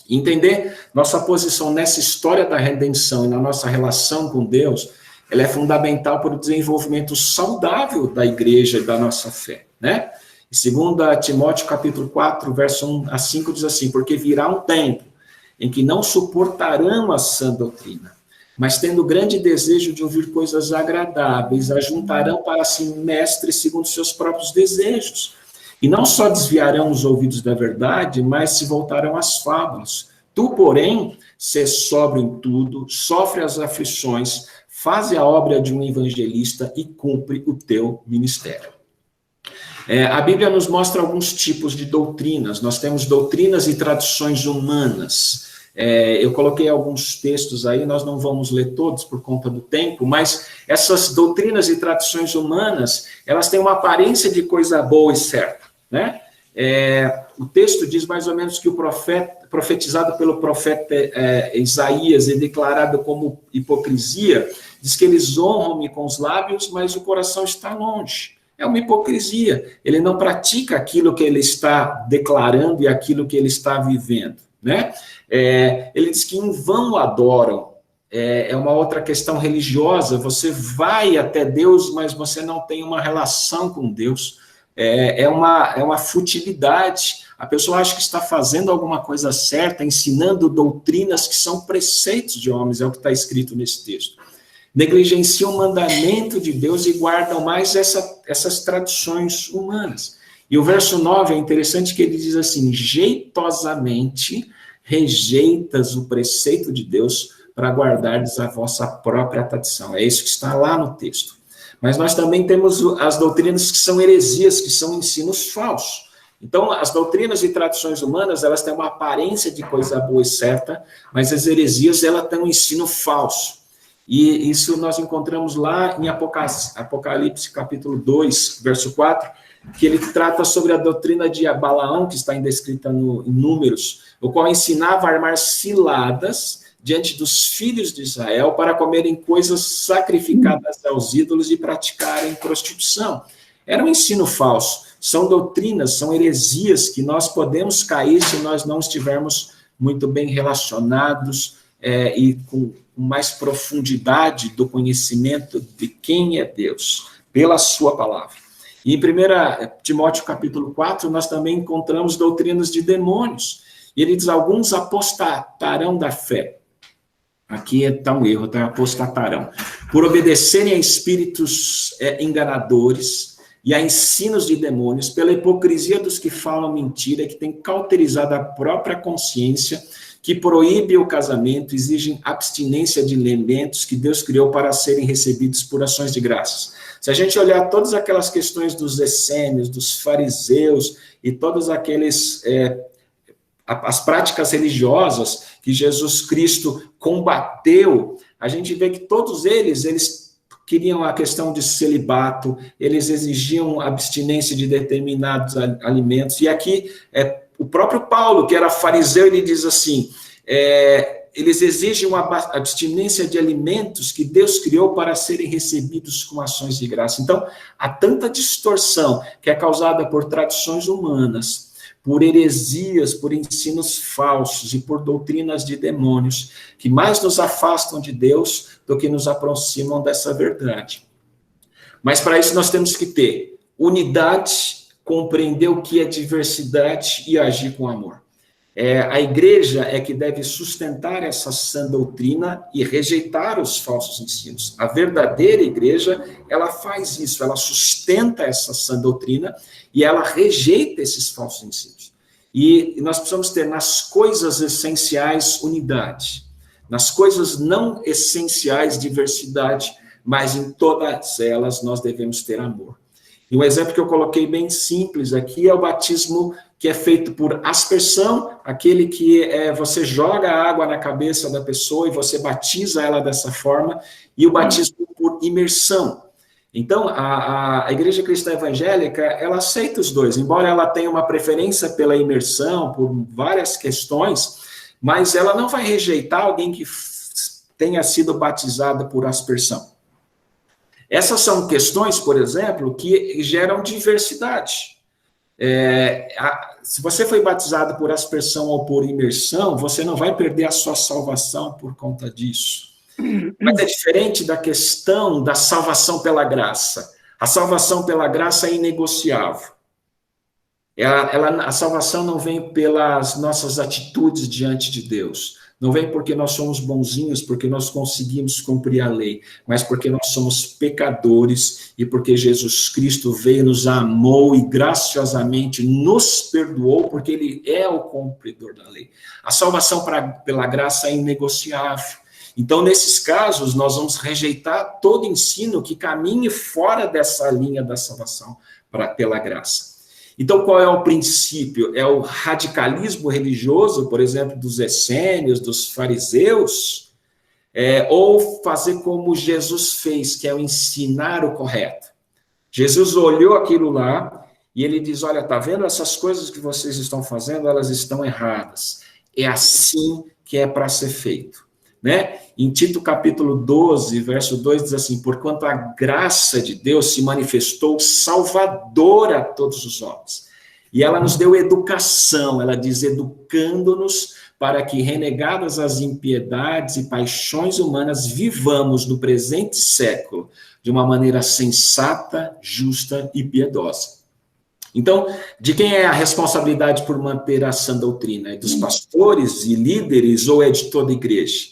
Entender nossa posição nessa história da redenção e na nossa relação com Deus, ela é fundamental para o desenvolvimento saudável da igreja e da nossa fé, né? E 2 Timóteo capítulo 4, verso 1 a 5 diz assim, porque virá um tempo em que não suportarão a sã doutrina, mas tendo grande desejo de ouvir coisas agradáveis, ajuntarão para si mestres segundo seus próprios desejos. E não só desviarão os ouvidos da verdade, mas se voltarão às fábulas. Tu, porém, sê sóbrio em tudo, sofre as aflições, faze a obra de um evangelista e cumpre o teu ministério. A Bíblia nos mostra alguns tipos de doutrinas. Nós temos doutrinas e tradições humanas. Eu coloquei alguns textos aí, nós não vamos ler todos por conta do tempo, mas essas doutrinas e tradições humanas, elas têm uma aparência de coisa boa e certa, né? O texto diz mais ou menos que o profeta, profetizado pelo profeta Isaías e declarado como hipocrisia, diz que eles honram-me com os lábios, mas o coração está longe. É uma hipocrisia. Ele não pratica aquilo que ele está declarando e aquilo que ele está vivendo, né? Ele diz que em vão adoram. É uma outra questão religiosa. Você vai até Deus, mas você não tem uma relação com Deus. É uma futilidade. A pessoa acha que está fazendo alguma coisa certa, ensinando doutrinas que são preceitos de homens, é o que está escrito nesse texto. Negligenciam o mandamento de Deus e guardam mais essas tradições humanas. E o verso 9 é interessante que ele diz assim: jeitosamente rejeitas o preceito de Deus para guardardes a vossa própria tradição. É isso que está lá no texto. Mas nós também temos as doutrinas que são heresias, que são ensinos falsos. Então, as doutrinas e tradições humanas, elas têm uma aparência de coisa boa e certa, mas as heresias, elas têm um ensino falso. E isso nós encontramos lá em Apocalipse, capítulo 2, verso 4, que ele trata sobre a doutrina de Balaão, que está ainda escrita em Números, o qual ensinava a armar ciladas diante dos filhos de Israel para comerem coisas sacrificadas aos ídolos e praticarem prostituição. Era um ensino falso. São doutrinas, são heresias que nós podemos cair se nós não estivermos muito bem relacionados e com mais profundidade do conhecimento de quem é Deus, pela sua palavra. E em 1 Timóteo capítulo 4, nós também encontramos doutrinas de demônios. E ele diz: alguns apostatarão da fé. Aqui está um erro, tá? Apostatarão. Por obedecerem a espíritos enganadores e a ensinos de demônios, pela hipocrisia dos que falam mentira, que tem cauterizado a própria consciência, que proíbe o casamento, exigem abstinência de elementos que Deus criou para serem recebidos por ações de graças. Se a gente olhar todas aquelas questões dos essênios, dos fariseus e todos aqueles... as práticas religiosas que Jesus Cristo combateu, a gente vê que todos eles queriam a questão de celibato, eles exigiam abstinência de determinados alimentos, e aqui o próprio Paulo, que era fariseu, ele diz assim, eles exigem uma abstinência de alimentos que Deus criou para serem recebidos com ações de graça. Então, há tanta distorção que é causada por tradições humanas, por heresias, por ensinos falsos e por doutrinas de demônios, que mais nos afastam de Deus do que nos aproximam dessa verdade. Mas para isso nós temos que ter unidade, compreender o que é diversidade e agir com amor. A igreja é que deve sustentar essa sã doutrina e rejeitar os falsos ensinos. A verdadeira igreja, ela faz isso, ela sustenta essa sã doutrina e ela rejeita esses falsos ensinos. E nós precisamos ter nas coisas essenciais unidade, nas coisas não essenciais diversidade, mas em todas elas nós devemos ter amor. E um exemplo que eu coloquei bem simples aqui é o batismo que é feito por aspersão, aquele que você joga água na cabeça da pessoa e você batiza ela dessa forma, e o batismo por imersão. Então, a Igreja Cristã Evangélica, ela aceita os dois, embora ela tenha uma preferência pela imersão, por várias questões, mas ela não vai rejeitar alguém que tenha sido batizado por aspersão. Essas são questões, por exemplo, que geram diversidade. Se você foi batizado por aspersão ou por imersão, você não vai perder a sua salvação por conta disso. Mas é diferente da questão da salvação pela graça. A salvação pela graça é inegociável. A salvação não vem pelas nossas atitudes diante de Deus. Não vem porque nós somos bonzinhos, porque nós conseguimos cumprir a lei, mas porque nós somos pecadores e porque Jesus Cristo veio, nos amou e graciosamente nos perdoou, porque Ele é o cumpridor da lei. A salvação pela graça é inegociável. Então, nesses casos, nós vamos rejeitar todo ensino que caminhe fora dessa linha da salvação pela graça. Então, qual é o princípio? É o radicalismo religioso, por exemplo, dos essênios, dos fariseus, ou fazer como Jesus fez, que é o ensinar o correto. Jesus olhou aquilo lá E ele diz, olha, tá vendo essas coisas que vocês estão fazendo, elas estão erradas. É assim que é para ser feito, né? Em Tito capítulo 12, verso 2, diz assim, porquanto a graça de Deus se manifestou salvadora a todos os homens. E ela nos deu educação, ela diz, educando-nos para que, renegadas as impiedades e paixões humanas, vivamos no presente século de uma maneira sensata, justa e piedosa. Então, de quem é a responsabilidade por manter a sã doutrina? É dos pastores e líderes ou é de toda a igreja?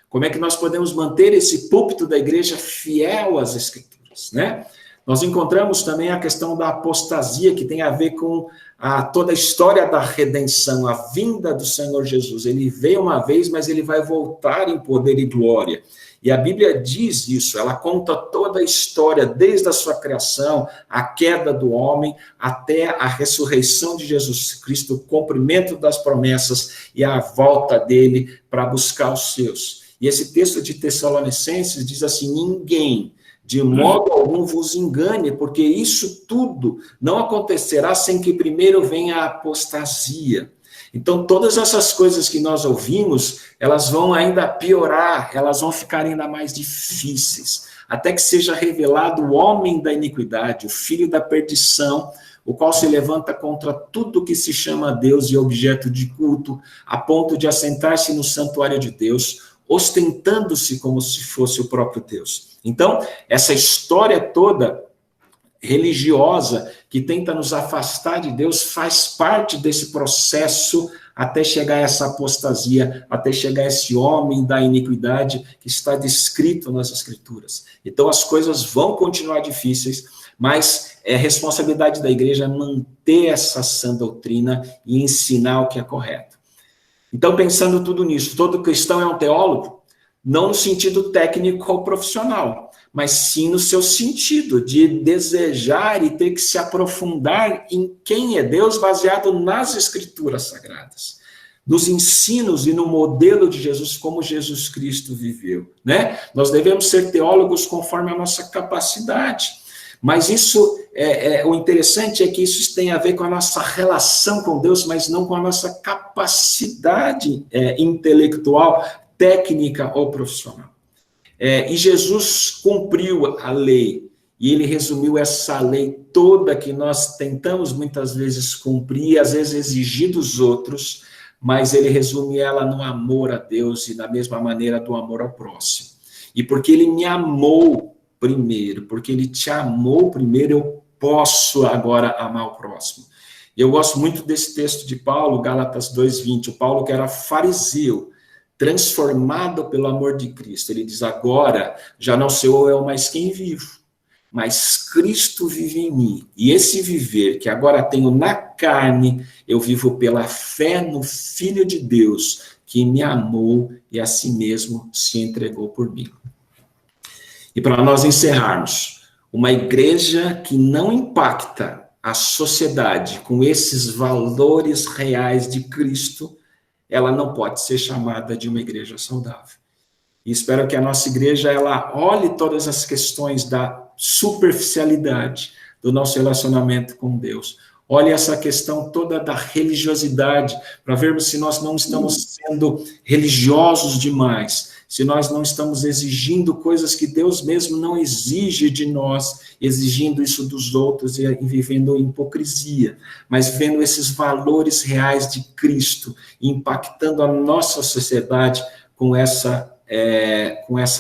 Como é que nós podemos manter esse púlpito da igreja fiel às Escrituras, né? Nós encontramos também a questão da apostasia, que tem a ver com toda a história da redenção, a vinda do Senhor Jesus. Ele veio uma vez, mas ele vai voltar em poder e glória. E a Bíblia diz isso, ela conta toda a história, desde a sua criação, a queda do homem, até a ressurreição de Jesus Cristo, o cumprimento das promessas e a volta dele para buscar os seus. E esse texto de Tessalonicenses diz assim, ninguém, de modo algum, vos engane, porque isso tudo não acontecerá sem que primeiro venha a apostasia. Então, todas essas coisas que nós ouvimos, elas vão ainda piorar, elas vão ficar ainda mais difíceis, até que seja revelado o homem da iniquidade, o filho da perdição, o qual se levanta contra tudo que se chama Deus e objeto de culto, a ponto de assentar-se no santuário de Deus, ostentando-se como se fosse o próprio Deus. Então, essa história toda religiosa que tenta nos afastar de Deus faz parte desse processo até chegar a essa apostasia, até chegar a esse homem da iniquidade que está descrito nas Escrituras. Então, as coisas vão continuar difíceis, mas é responsabilidade da igreja manter essa sã doutrina e ensinar o que é correto. Então, pensando tudo nisso, todo cristão é um teólogo? Não no sentido técnico ou profissional, mas sim no seu sentido de desejar e ter que se aprofundar em quem é Deus, baseado nas Escrituras Sagradas, nos ensinos e no modelo de Jesus, como Jesus Cristo viveu, né? Nós devemos ser teólogos conforme a nossa capacidade, mas isso, o interessante é que isso tem a ver com a nossa relação com Deus, mas não com a nossa capacidade intelectual, técnica ou profissional. E Jesus cumpriu a lei, e ele resumiu essa lei toda que nós tentamos muitas vezes cumprir, às vezes exigir dos outros, mas ele resume ela no amor a Deus e da mesma maneira do amor ao próximo. E porque ele me amou primeiro, porque ele te amou primeiro, eu posso agora amar o próximo. Eu gosto muito desse texto de Paulo, Gálatas 2:20, o Paulo que era fariseu, transformado pelo amor de Cristo. Ele diz, agora já não sou eu mais quem vivo, mas Cristo vive em mim. E esse viver que agora tenho na carne, eu vivo pela fé no Filho de Deus, que me amou e a si mesmo se entregou por mim. E para nós encerrarmos, uma igreja que não impacta a sociedade com esses valores reais de Cristo, ela não pode ser chamada de uma igreja saudável. E espero que a nossa igreja, ela olhe todas as questões da superficialidade do nosso relacionamento com Deus. Olhe essa questão toda da religiosidade, para vermos se nós não estamos sendo religiosos demais, se nós não estamos exigindo coisas que Deus mesmo não exige de nós, exigindo isso dos outros e vivendo hipocrisia, mas vendo esses valores reais de Cristo, impactando a nossa sociedade com essa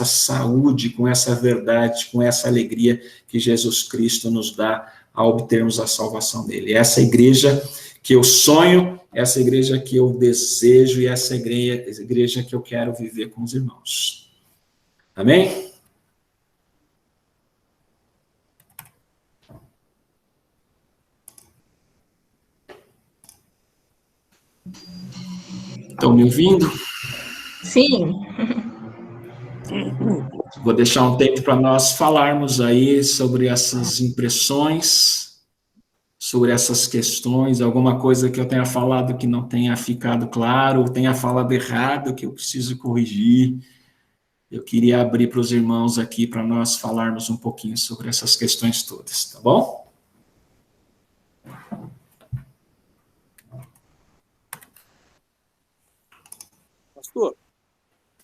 saúde, com essa verdade, com essa alegria que Jesus Cristo nos dá ao obtermos a salvação dele. Essa igreja que eu sonho, essa igreja que eu desejo e essa igreja que eu quero viver com os irmãos. Amém? Estão me ouvindo? Sim. Vou deixar um tempo para nós falarmos aí sobre essas impressões, sobre essas questões, alguma coisa que eu tenha falado que não tenha ficado claro, ou tenha falado errado, que eu preciso corrigir. Eu queria abrir para os irmãos aqui para nós falarmos um pouquinho sobre essas questões todas, tá bom? pastor?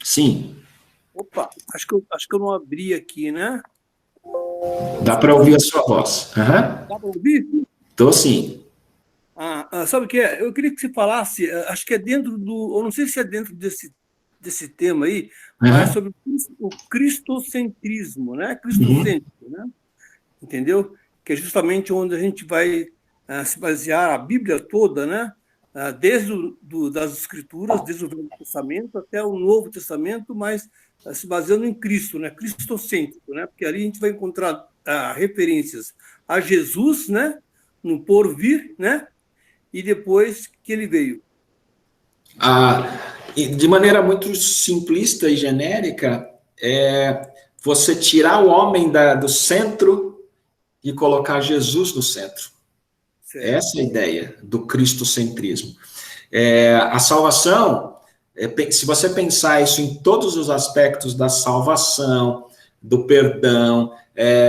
Sim. Opa, acho que eu não abri aqui, né? Dá para ouvir a sua voz. Uhum. Dá para ouvir? Tô sim. Sabe o que é? Eu queria que você falasse, acho que é dentro eu não sei se é dentro desse tema aí, mas sobre o cristocentrismo, né? Cristocêntrico, né? Entendeu? Que é justamente onde a gente vai se basear a Bíblia toda, né? Desde das Escrituras, desde o Velho Testamento até o Novo Testamento, mas se baseando em Cristo, né? Cristocêntrico, né? Porque ali a gente vai encontrar referências a Jesus, né? No porvir, né? E depois que ele veio. De maneira muito simplista e genérica, você tirar o homem do centro e colocar Jesus no centro. Certo. Essa é a ideia do cristocentrismo. A salvação, se você pensar isso em todos os aspectos da salvação, do perdão,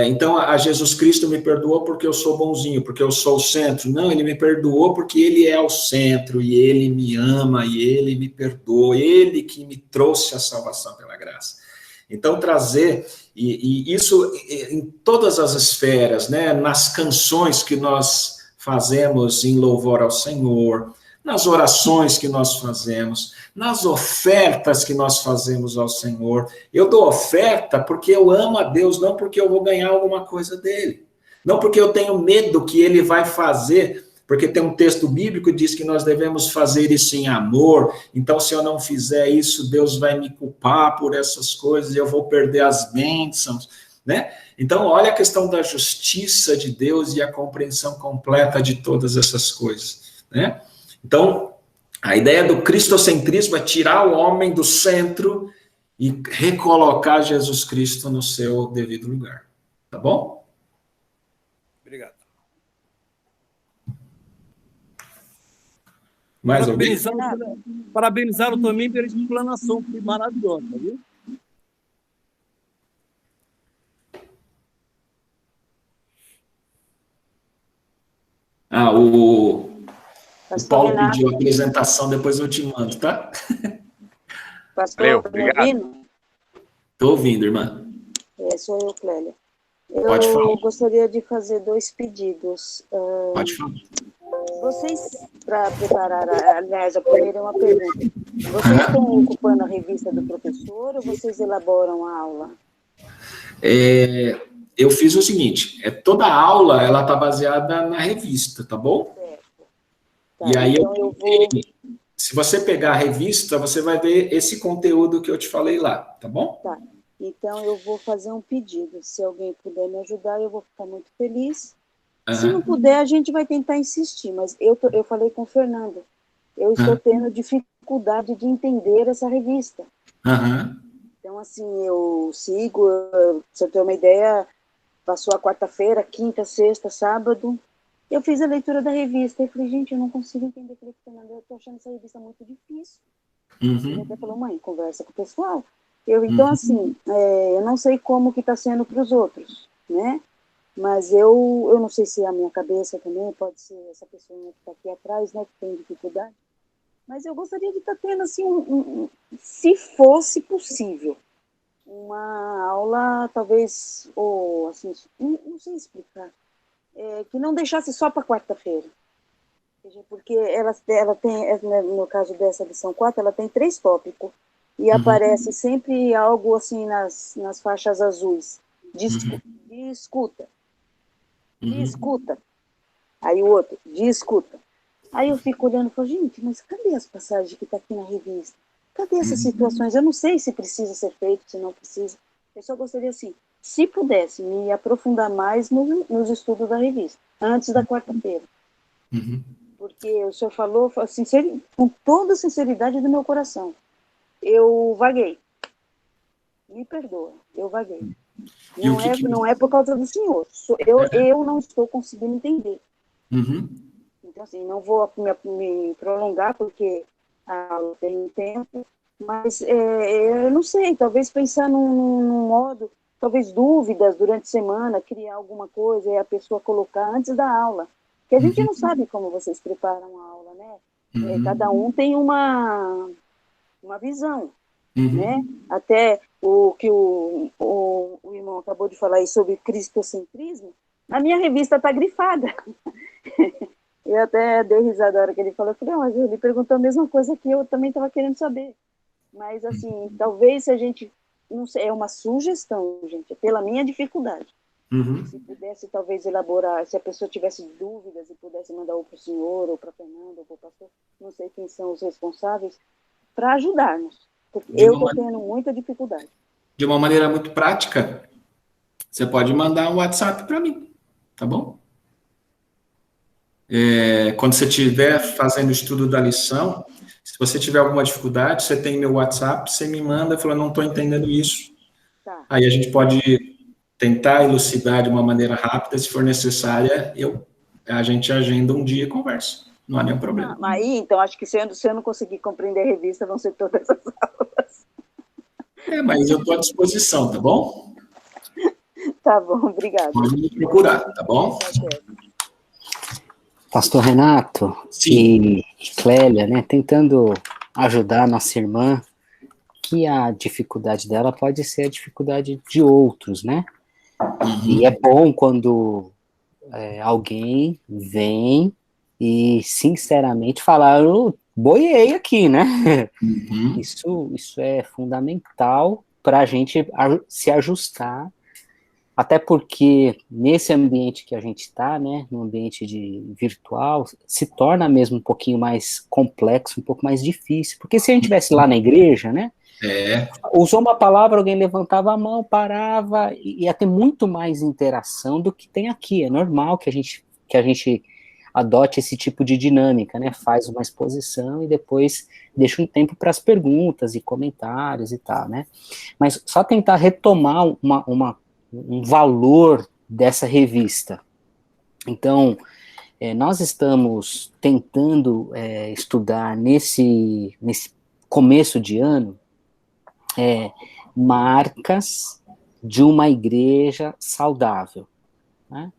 então a Jesus Cristo me perdoou porque eu sou bonzinho, porque eu sou o centro. Não, ele me perdoou porque ele é o centro, e ele me ama, e ele me perdoa, ele que me trouxe a salvação pela graça. Então, trazer, e isso em todas as esferas, né, nas canções que nós fazemos em louvor ao Senhor, nas orações que nós fazemos, nas ofertas que nós fazemos ao Senhor. Eu dou oferta porque eu amo a Deus, não porque eu vou ganhar alguma coisa dele. Não porque eu tenho medo que ele vai fazer, porque tem um texto bíblico que diz que nós devemos fazer isso em amor, então se eu não fizer isso, Deus vai me culpar por essas coisas e eu vou perder as bênçãos, né? Então, olha a questão da justiça de Deus e a compreensão completa de todas essas coisas, né? Então, a ideia do cristocentrismo é tirar o homem do centro e recolocar Jesus Cristo no seu devido lugar. Tá bom? Obrigado. Mais alguém? Parabenizá-lo também pela explanação maravilhosa, viu? O Paulo pediu a apresentação, depois eu te mando, tá? Pastor, tá me ouvindo? Estou ouvindo, irmã. Sou eu, Clélia. Pode falar. Eu gostaria de fazer 2 pedidos. Pode falar. Vocês, para preparar, aliás, a primeira é uma pergunta. Vocês estão ocupando a revista do professor ou vocês elaboram a aula? Eu fiz o seguinte, toda a aula, ela está baseada na revista, tá bom? Certo. Tá, e aí então se você pegar a revista, você vai ver esse conteúdo que eu te falei lá, tá bom? Tá, então eu vou fazer um pedido. Se alguém puder me ajudar, eu vou ficar muito feliz. Se não puder, a gente vai tentar insistir, mas eu falei com o Fernando, eu estou tendo dificuldade de entender essa revista. Então, assim, eu sigo, se eu ter uma ideia, passou a quarta-feira, quinta, sexta, sábado, eu fiz a leitura da revista, e falei, gente, eu não consigo entender. Eu falei, Fernando, eu estou achando essa revista muito difícil. Ele até falou, mãe, conversa com o pessoal. Então, assim, eu não sei como que está sendo para os outros, né? Mas eu não sei se a minha cabeça também pode ser essa pessoa que está aqui atrás, né, que tem dificuldade. Mas eu gostaria de estar tendo, assim, se fosse possível, uma aula, talvez, ou assim, não sei explicar, que não deixasse só para quarta-feira. Porque ela tem, no caso dessa lição 4, ela tem 3 tópicos, e aparece sempre algo assim nas faixas azuis, de escuta. De escuta. Aí o outro, de escuta. Aí eu fico olhando e falo, gente, mas cadê as passagens que está aqui na revista? Cadê essas situações? Eu não sei se precisa ser feito, se não precisa. Eu só gostaria, assim, se pudesse, me aprofundar mais nos estudos da revista, antes da quarta-feira. Porque o senhor falou, com toda a sinceridade do meu coração, eu vaguei. Me perdoa, eu vaguei. Não é por causa do senhor. Eu não estou conseguindo entender. Então, assim, não vou me prolongar, porque a aula tem tempo, mas eu não sei, talvez pensar num modo, talvez dúvidas durante a semana, criar alguma coisa e a pessoa colocar antes da aula. Porque a gente não sabe como vocês preparam a aula, né? Cada um tem uma uma visão, né? Até o que o irmão acabou de falar aí sobre cristocentrismo, na minha revista está grifada. Eu até dei risada na hora que ele falou, eu falei, mas ele perguntou a mesma coisa que eu também estava querendo saber. Mas, assim, talvez se a gente, não sei, é uma sugestão, gente, pela minha dificuldade. Se pudesse, talvez, elaborar, se a pessoa tivesse dúvidas e pudesse mandar ou para o senhor, ou para a Fernanda, ou para o pastor, não sei quem são os responsáveis, para ajudar-nos. Porque eu estou tendo muita dificuldade. De uma maneira muito prática, você pode mandar um WhatsApp para mim, tá bom? Quando você estiver fazendo o estudo da lição, se você tiver alguma dificuldade, você tem meu WhatsApp, você me manda, fala, não estou entendendo isso. Tá. Aí a gente pode tentar elucidar de uma maneira rápida, se for necessária, a gente agenda um dia e conversa. Não há nenhum problema. Aí, então, acho que se eu não conseguir compreender a revista, vão ser todas as aulas. Mas eu estou à disposição, tá bom? Tá bom, obrigada. Pode me procurar, tá bom? Pastor Renato e Clélia, né, tentando ajudar a nossa irmã, que a dificuldade dela pode ser a dificuldade de outros, né? E é bom quando alguém vem e, sinceramente, falar, eu boiei aqui, né? Isso é fundamental para a gente se ajustar, até porque nesse ambiente que a gente está, né, no ambiente virtual, se torna mesmo um pouquinho mais complexo, um pouco mais difícil, porque se a gente estivesse lá na igreja, né, usou uma palavra, alguém levantava a mão, parava, e ia ter muito mais interação do que tem aqui. É normal que a gente adote esse tipo de dinâmica, né, faz uma exposição e depois deixa um tempo para as perguntas e comentários e tal, né, mas só tentar retomar um valor dessa revista. Então, nós estamos tentando estudar nesse começo de ano marcas de uma igreja saudável, né?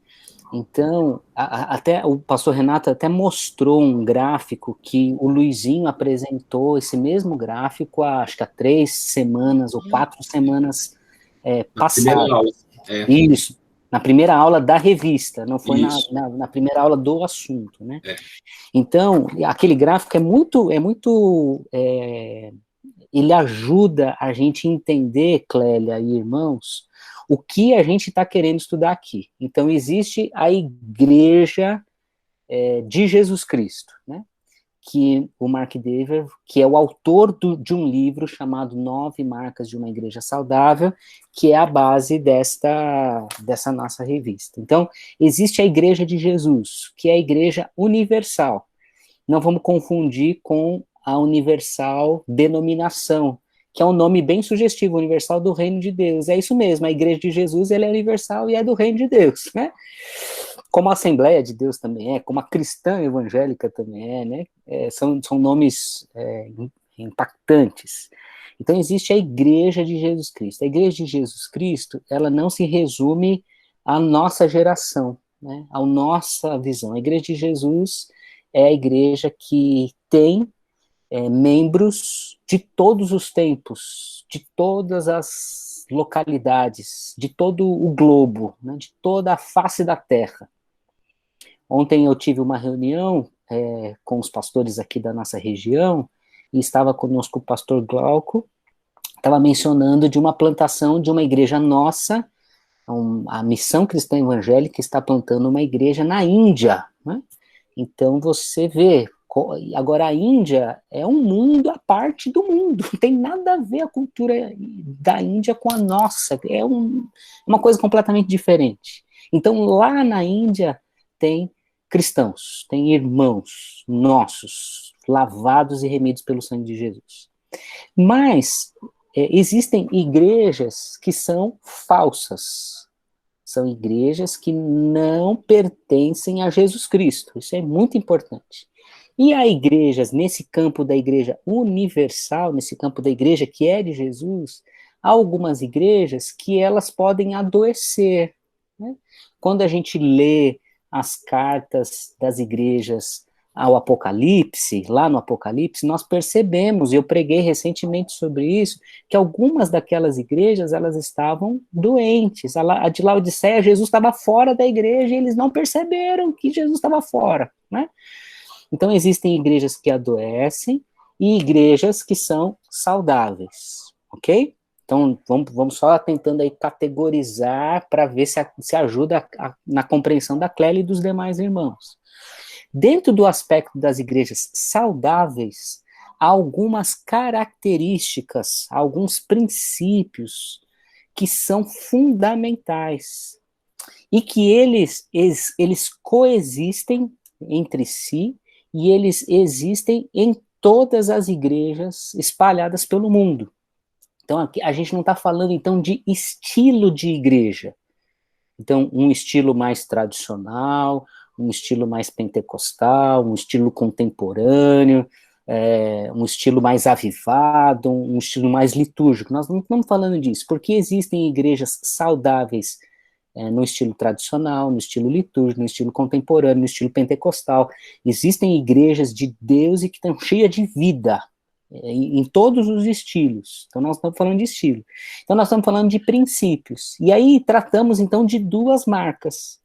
Então, até o pastor Renato até mostrou um gráfico que o Luizinho apresentou, esse mesmo gráfico, acho que há 3 semanas ou 4 semanas passadas. Isso, na primeira aula da revista, não foi na primeira aula do assunto, né? Então, aquele gráfico ele ajuda a gente a entender, Clélia e irmãos, o que a gente está querendo estudar aqui. Então, existe a igreja de Jesus Cristo, né? Que o Mark Dever, que é o autor de um livro chamado 9 Marcas de uma Igreja Saudável, que é a base dessa nossa revista. Então, existe a Igreja de Jesus, que é a Igreja Universal. Não vamos confundir com a Universal Denominação, que é um nome bem sugestivo, Universal do Reino de Deus. É isso mesmo, a Igreja de Jesus, ela é universal e é do Reino de Deus, né? Como a Assembleia de Deus também como a Cristã Evangélica também né? São nomes impactantes. Então, existe a Igreja de Jesus Cristo. A Igreja de Jesus Cristo, ela não se resume à nossa geração, né? À nossa visão. A Igreja de Jesus é a igreja que tem membros de todos os tempos, de todas as localidades, de todo o globo, né? De toda a face da terra. Ontem eu tive uma reunião com os pastores aqui da nossa região, e estava conosco o pastor Glauco, estava mencionando de uma plantação de uma igreja nossa, a Missão Cristã Evangélica está plantando uma igreja na Índia, né? Então você vê, agora a Índia é um mundo à parte do mundo, não tem nada a ver a cultura da Índia com a nossa, é uma coisa completamente diferente. Então lá na Índia tem cristãos, tem irmãos nossos, lavados e remidos pelo sangue de Jesus. Mas existem igrejas que são falsas, são igrejas que não pertencem a Jesus Cristo, isso é muito importante. E há igrejas, nesse campo da igreja universal, nesse campo da igreja que é de Jesus, há algumas igrejas que elas podem adoecer, né? Quando a gente lê as cartas das igrejas ao Apocalipse, lá no Apocalipse, nós percebemos, e eu preguei recentemente sobre isso, que algumas daquelas igrejas, elas estavam doentes. A de Laodiceia, Jesus estava fora da igreja e eles não perceberam que Jesus estava fora, né? Então, existem igrejas que adoecem e igrejas que são saudáveis, ok? Então, vamos só tentando aí categorizar para ver se ajuda na compreensão da Clélia e dos demais irmãos. Dentro do aspecto das igrejas saudáveis, há algumas características, alguns princípios que são fundamentais e que eles coexistem entre si e eles existem em todas as igrejas espalhadas pelo mundo. Então, aqui a gente não está falando, então, de estilo de igreja. Então, um estilo mais tradicional, um estilo mais pentecostal, um estilo contemporâneo, um estilo mais avivado, um estilo mais litúrgico. Nós não estamos falando disso, porque existem igrejas saudáveis no estilo tradicional, no estilo litúrgico, no estilo contemporâneo, no estilo pentecostal. Existem igrejas de Deus e que estão cheias de vida, em todos os estilos. Então, nós estamos falando de estilo. Então, nós estamos falando de princípios. E aí, tratamos, então, de duas marcas.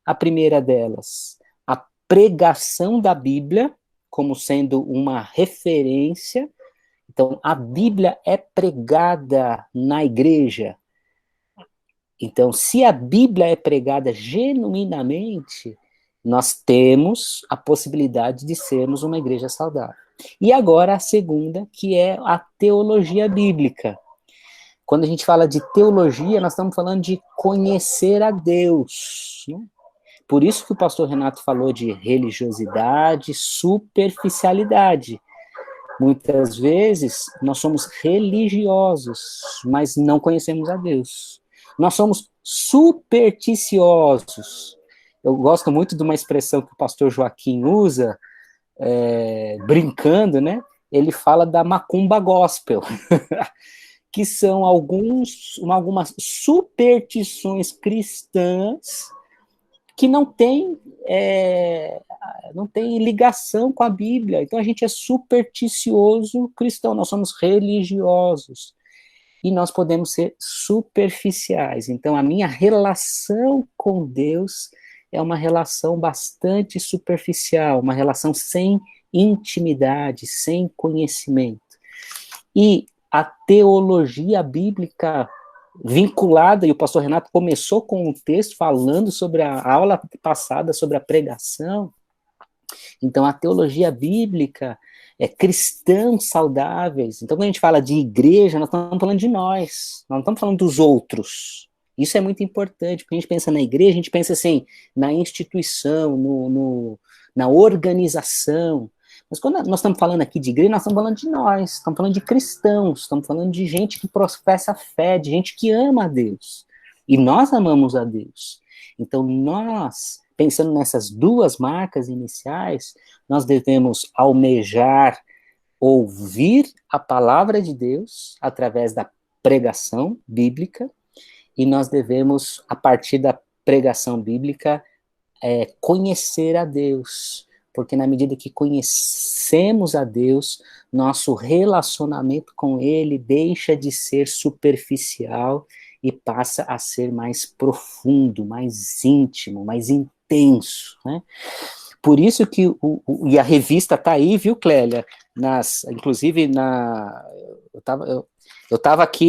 A primeira delas, a pregação da Bíblia, como sendo uma referência. Então, a Bíblia é pregada na igreja. Então, se a Bíblia é pregada genuinamente, nós temos a possibilidade de sermos uma igreja saudável. E agora a segunda, que é a teologia bíblica. Quando a gente fala de teologia, nós estamos falando de conhecer a Deus, né? Por isso que o pastor Renato falou de religiosidade, superficialidade. Muitas vezes nós somos religiosos, mas não conhecemos a Deus. Nós somos supersticiosos. Eu gosto muito de uma expressão que o pastor Joaquim usa, brincando, né? Ele fala da macumba gospel, que são algumas superstições cristãs que não tem ligação com a Bíblia. Então a gente é supersticioso cristão, nós somos religiosos e nós podemos ser superficiais. Então a minha relação com Deus é uma relação bastante superficial, uma relação sem intimidade, sem conhecimento. E a teologia bíblica vinculada, e o pastor Renato começou com um texto falando sobre a aula passada, sobre a pregação. Então, a teologia bíblica é cristãos saudáveis. Então, quando a gente fala de igreja, nós estamos falando de nós não estamos falando dos outros. Isso é muito importante, porque a gente pensa na igreja, a gente pensa assim, na instituição, na organização. Mas quando nós estamos falando aqui de igreja, nós estamos falando de nós, estamos falando de cristãos, estamos falando de gente que professa a fé, de gente que ama a Deus. E nós amamos a Deus. Então nós, pensando nessas duas marcas iniciais, nós devemos almejar ouvir a palavra de Deus através da pregação bíblica, e nós devemos, a partir da pregação bíblica, conhecer a Deus, porque na medida que conhecemos a Deus, nosso relacionamento com Ele deixa de ser superficial e passa a ser mais profundo, mais íntimo, mais intenso, né? Por isso que e a revista está aí, viu, Clélia? Inclusive,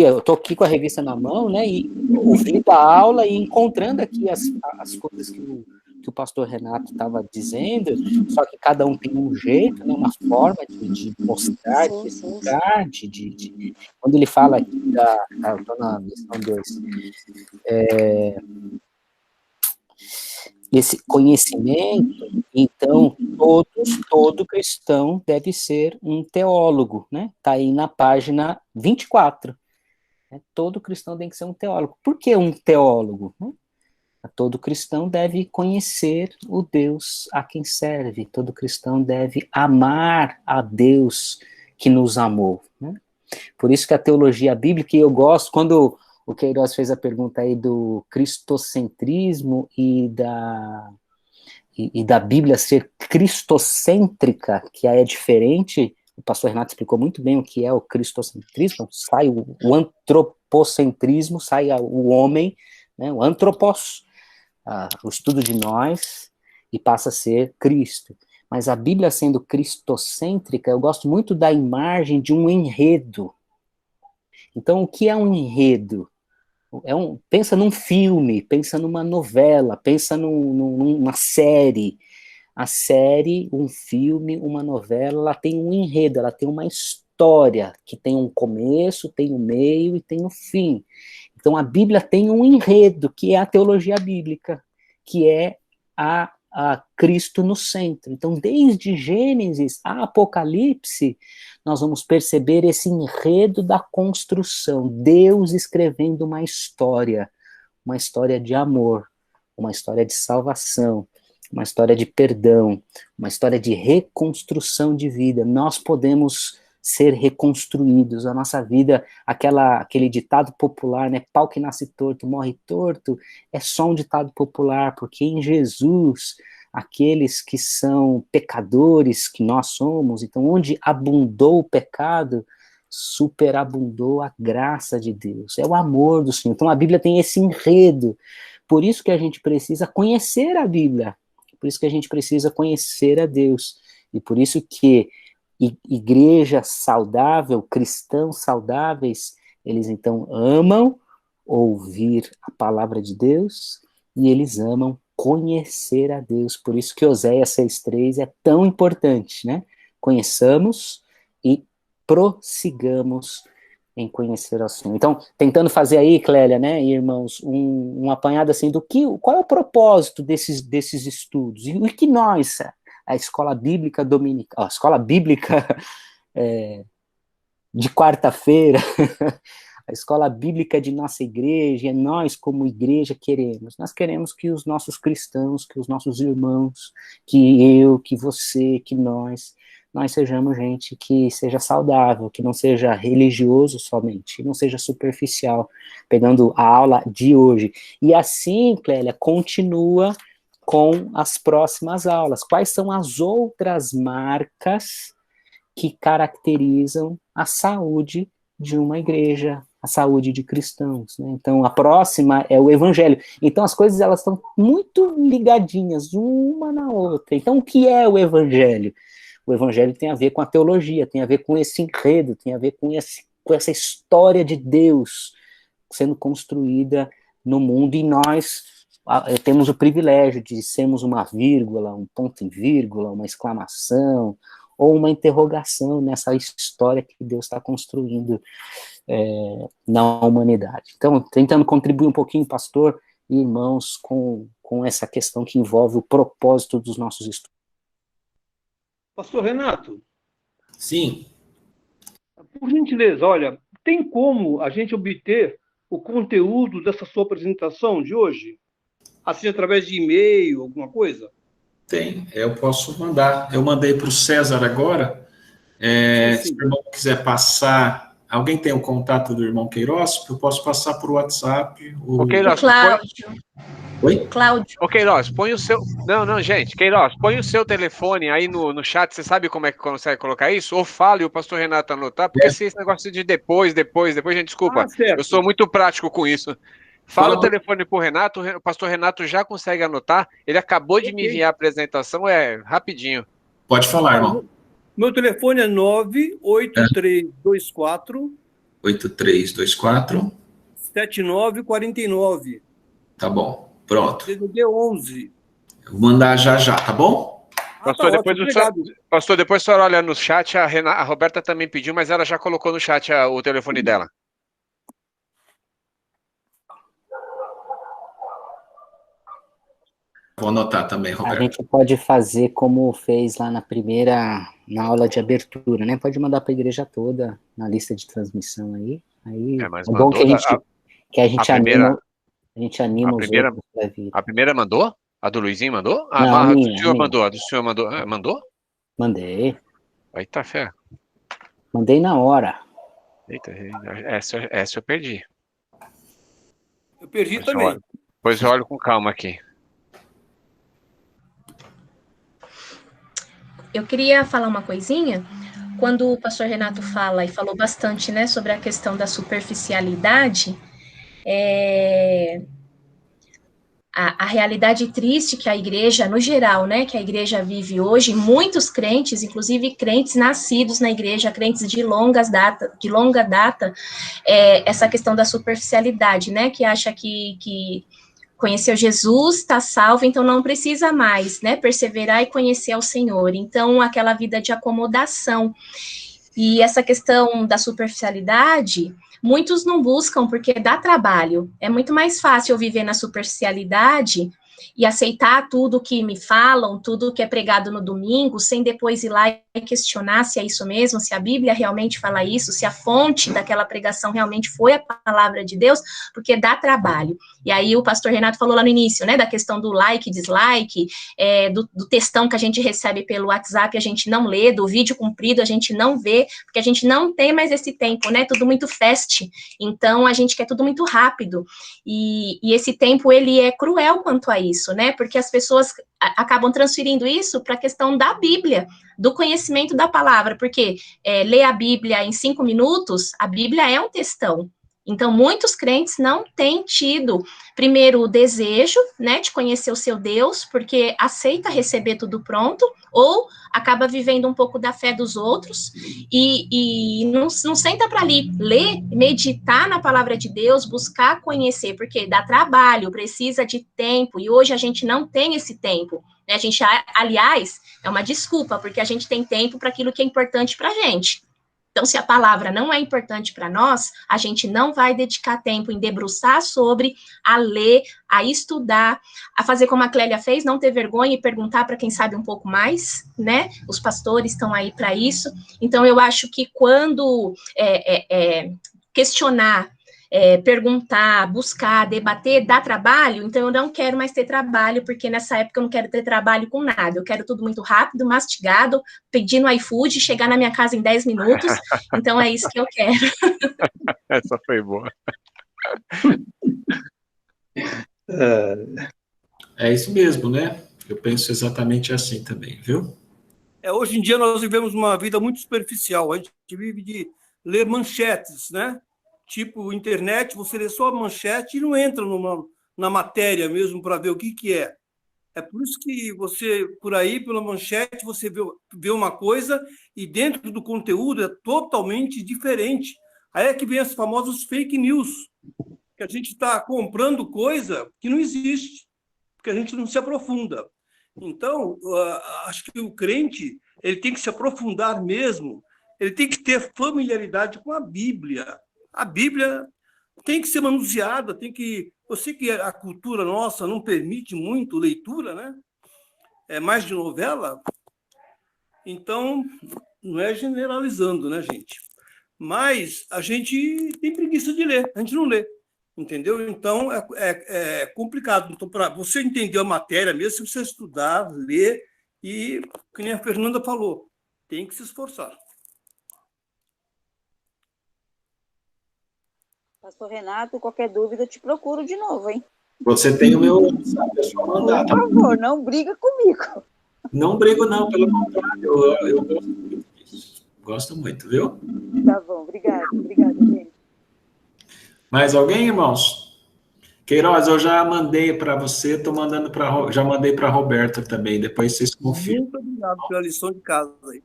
eu estou aqui com a revista na mão, né, e ouvindo a aula e encontrando aqui as coisas que o pastor Renato estava dizendo, só que cada um tem um jeito, né, uma forma de mostrar, de explicar, quando ele fala aqui eu estou na lição 2, esse conhecimento, então, todo cristão deve ser um teólogo, né? Está aí na página 24. Né? Todo cristão tem que ser um teólogo. Por que um teólogo? Né? Todo cristão deve conhecer o Deus a quem serve. Todo cristão deve amar a Deus que nos amou. Né? Por isso que a teologia bíblica, e eu gosto, quando o Queiroz fez a pergunta aí do cristocentrismo e e da Bíblia ser cristocêntrica, que é diferente, o pastor Renato explicou muito bem o que é o cristocentrismo, sai o antropocentrismo, sai o homem, né, o antropos, o estudo de nós, e passa a ser Cristo. Mas a Bíblia sendo cristocêntrica, eu gosto muito da imagem de um enredo. Então, o que é um enredo? Pensa num filme, pensa numa novela, pensa numa série. A série, um filme, uma novela, ela tem um enredo, ela tem uma história, que tem um começo, tem um meio e tem um fim. Então a Bíblia tem um enredo, que é a teologia bíblica, que é a Cristo no centro. Então, desde Gênesis a Apocalipse, nós vamos perceber esse enredo da construção, Deus escrevendo uma história de amor, uma história de salvação, uma história de perdão, uma história de reconstrução de vida. Nós podemos ser reconstruídos, a nossa vida, aquele ditado popular, né, pau que nasce torto, morre torto, é só um ditado popular, porque em Jesus, aqueles que são pecadores, que nós somos, então onde abundou o pecado, superabundou a graça de Deus, é o amor do Senhor. Então a Bíblia tem esse enredo, por isso que a gente precisa conhecer a Bíblia, por isso que a gente precisa conhecer a Deus, e por isso que igreja saudável, cristãos saudáveis, eles então amam ouvir a palavra de Deus e eles amam conhecer a Deus. Por isso que Oséias 6,3 é tão importante, né? Conheçamos e prossigamos em conhecer o Senhor. Então, tentando fazer aí, Clélia, né, irmãos, um apanhado assim qual é o propósito desses estudos? E o que nós, a escola bíblica dominical, a escola bíblica de quarta-feira, a escola bíblica de nossa igreja, nós como igreja queremos. Nós queremos que os nossos cristãos, que os nossos irmãos, que eu, que você, que nós sejamos gente que seja saudável, que não seja religioso somente, não seja superficial, pegando a aula de hoje. E assim, Clélia, continua com as próximas aulas. Quais são as outras marcas que caracterizam a saúde de uma igreja, a saúde de cristãos, né? Então, a próxima é o evangelho. Então, as coisas, elas estão muito ligadinhas uma na outra. Então, o que é o evangelho? O evangelho tem a ver com a teologia, tem a ver com esse enredo, tem a ver com essa história de Deus sendo construída no mundo, e nós temos o privilégio de sermos uma vírgula, um ponto em vírgula, uma exclamação, ou uma interrogação nessa história que Deus está construindo na humanidade. Então, tentando contribuir um pouquinho, pastor e irmãos, com essa questão que envolve o propósito dos nossos estudos. Pastor Renato? Sim. Por gentileza, olha, tem como a gente obter o conteúdo dessa sua apresentação de hoje? Assim, através de e-mail, alguma coisa? Tem, eu posso mandar. Eu mandei para o César agora. Se o irmão quiser passar... Alguém tem o contato do irmão Queiroz? Eu posso passar por WhatsApp. O Queiroz, Cláudio. Oi? Cláudio. Ô, Queiroz, põe o seu... Não, gente, Queiroz, põe o seu telefone aí no chat, você sabe como é que consegue colocar isso? Ou fale o pastor Renato anotar, porque se esse negócio de depois, gente, desculpa, eu sou muito prático com isso. Fala o telefone pro Renato, o pastor Renato já consegue anotar, ele acabou de me enviar a apresentação, rapidinho. Pode falar, irmão. Meu telefone é 98324 7949. Tá bom, pronto. DDD 11. Eu vou mandar já, tá bom? Pastor, depois a senhora olha no chat, a Roberta também pediu, mas ela já colocou no chat o telefone dela. Vou anotar também, Roberto. A gente pode fazer como fez lá na aula de abertura, né? Pode mandar para a igreja toda, na lista de transmissão aí. Mas bom que a gente anima os outros para vir. A primeira mandou? A do Luizinho mandou? Não, a do senhor mandou. A do senhor mandou? Mandou? Mandei. Eita, fé. Mandei na hora. Eita, essa eu perdi. Eu perdi também. Depois eu olho com calma aqui. Eu queria falar uma coisinha. Quando o pastor Renato fala, e falou bastante, né, sobre a questão da superficialidade, a realidade triste que a igreja, no geral, né, que a igreja vive hoje, muitos crentes, inclusive crentes nascidos na igreja, crentes de longa data, essa questão da superficialidade, né, que acha que conheceu Jesus, está salvo, então não precisa mais, né, perseverar e conhecer ao Senhor. Então, aquela vida de acomodação. E essa questão da superficialidade, muitos não buscam porque dá trabalho. É muito mais fácil eu viver na superficialidade e aceitar tudo que me falam, tudo que é pregado no domingo, sem depois ir lá e questionar se é isso mesmo, se a Bíblia realmente fala isso, se a fonte daquela pregação realmente foi a palavra de Deus, porque dá trabalho. E aí o pastor Renato falou lá no início, né, da questão do like, dislike, do textão que a gente recebe pelo WhatsApp, a gente não lê, do vídeo comprido a gente não vê, porque a gente não tem mais esse tempo, né, tudo muito fast, então a gente quer tudo muito rápido, e esse tempo, ele é cruel quanto a isso, né, porque as pessoas acabam transferindo isso para a questão da Bíblia, do conhecimento da palavra, porque ler a Bíblia em 5 minutos, a Bíblia é um textão. Então, muitos crentes não têm tido, primeiro, o desejo, né, de conhecer o seu Deus, porque aceita receber tudo pronto, ou acaba vivendo um pouco da fé dos outros, e não senta para ler, meditar na palavra de Deus, buscar conhecer, porque dá trabalho, precisa de tempo, e hoje a gente não tem esse tempo. A gente, aliás, é uma desculpa, porque a gente tem tempo para aquilo que é importante para a gente. Então, se a palavra não é importante para nós, a gente não vai dedicar tempo em debruçar sobre, a ler, a estudar, a fazer como a Clélia fez, não ter vergonha e perguntar para quem sabe um pouco mais, né? Os pastores estão aí para isso. Então, eu acho que quando questionar, perguntar, buscar, debater, dá trabalho, então eu não quero mais ter trabalho, porque nessa época eu não quero ter trabalho com nada, eu quero tudo muito rápido, mastigado, pedindo iFood, chegar na minha casa em 10 minutos, então é isso que eu quero. Essa foi boa. É isso mesmo, né? Eu penso exatamente assim também, viu? Hoje em dia nós vivemos uma vida muito superficial, a gente vive de ler manchetes, né? Tipo, internet, você lê só a manchete e não entra na matéria mesmo para ver o que é. É por isso que você, por aí, pela manchete, você vê uma coisa e dentro do conteúdo é totalmente diferente. Aí é que vem as famosas fake news, que a gente está comprando coisa que não existe, porque a gente não se aprofunda. Então, acho que o crente ele tem que se aprofundar mesmo, ele tem que ter familiaridade com a Bíblia. A Bíblia tem que ser manuseada, eu sei que a cultura nossa não permite muito leitura, né? É mais de novela. Então, não é generalizando, né, gente? Mas a gente tem preguiça de ler, a gente não lê, entendeu? Então, é complicado. Então, para você entender a matéria mesmo, você estudar, ler e, como a Fernanda falou, tem que se esforçar. Pastor Renato, qualquer dúvida, eu te procuro de novo, hein? Você tem o meu WhatsApp, é só mandar. Por favor, não briga comigo. Não brigo, não, pelo contrário, eu gosto muito disso. Gosto muito, viu? Tá bom, obrigada, gente. Mais alguém, irmãos? Queiroz, eu já mandei para você, já mandei para a Roberta também, depois vocês confirmam. Muito obrigado pela lição de casa aí.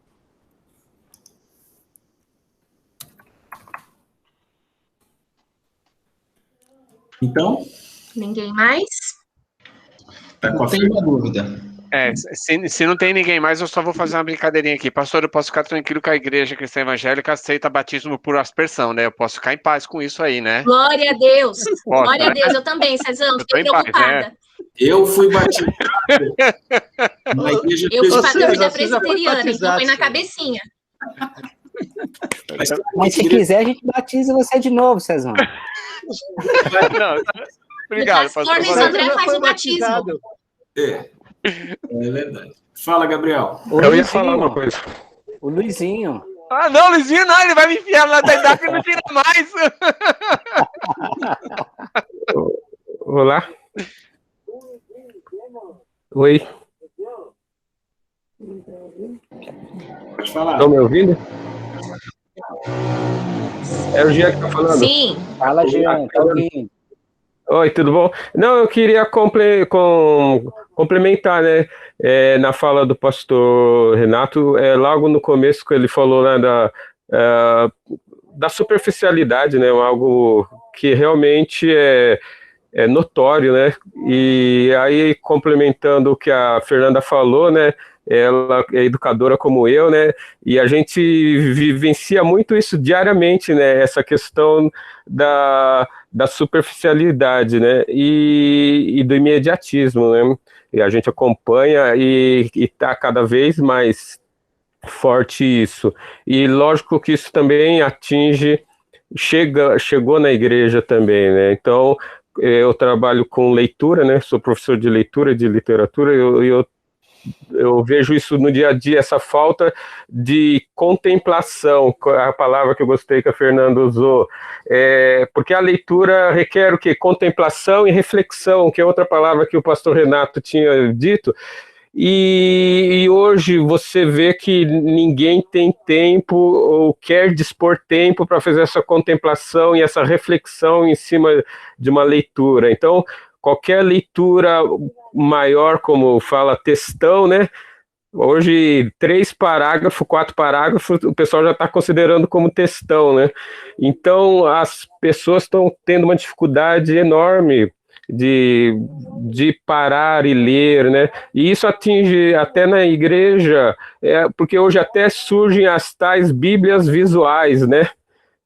Então? Ninguém mais? Eu tenho uma dúvida. Se não tem ninguém mais, eu só vou fazer uma brincadeirinha aqui. Pastor, eu posso ficar tranquilo que a igreja cristã evangélica aceita batismo por aspersão, né? Eu posso ficar em paz com isso aí, né? Glória a Deus! Posso, Glória né? a Deus, eu também, Cezão, fiquei preocupada. Paz, né? Eu fui batizado na igreja Eu fui César, da você já foi presbiteriana, então batizado, foi na César. cabecinha. Mas se quiser, a gente batiza você de novo, Cezão. Não, obrigado, pastor pastor. Luiz André faz o batismo. É verdade. Fala, Gabriel. Eu ia falar uma coisa. O Luizinho. Ah, não, Luizinho, não, ele vai me enfiar lá da idade e não tira mais. Olá. Oi. Pode falar. Estão me ouvindo? É o Jean que está falando? Sim. Fala, Jean, tá ouvindo? Oi, tudo bom? Não, eu queria complementar, né, na fala do pastor Renato, logo no começo que ele falou, né, da superficialidade, né, algo que realmente é notório, né, e aí complementando o que a Fernanda falou, né, ela é educadora como eu, né, e a gente vivencia muito isso diariamente, né, essa questão da superficialidade, né, e do imediatismo, né, e a gente acompanha e está cada vez mais forte isso, e lógico que isso também chegou na igreja também, né, então eu trabalho com leitura, né, sou professor de leitura, de literatura, eu vejo isso no dia a dia, essa falta de contemplação, a palavra que eu gostei que a Fernanda usou, porque a leitura requer o quê? Contemplação e reflexão, que é outra palavra que o pastor Renato tinha dito, e hoje você vê que ninguém tem tempo ou quer dispor tempo para fazer essa contemplação e essa reflexão em cima de uma leitura. Então, qualquer leitura maior, como fala textão, né? Hoje, 3 parágrafos, 4 parágrafos, o pessoal já está considerando como textão, né? Então, as pessoas estão tendo uma dificuldade enorme de parar e ler, né? E isso atinge até na igreja, porque hoje até surgem as tais bíblias visuais, né?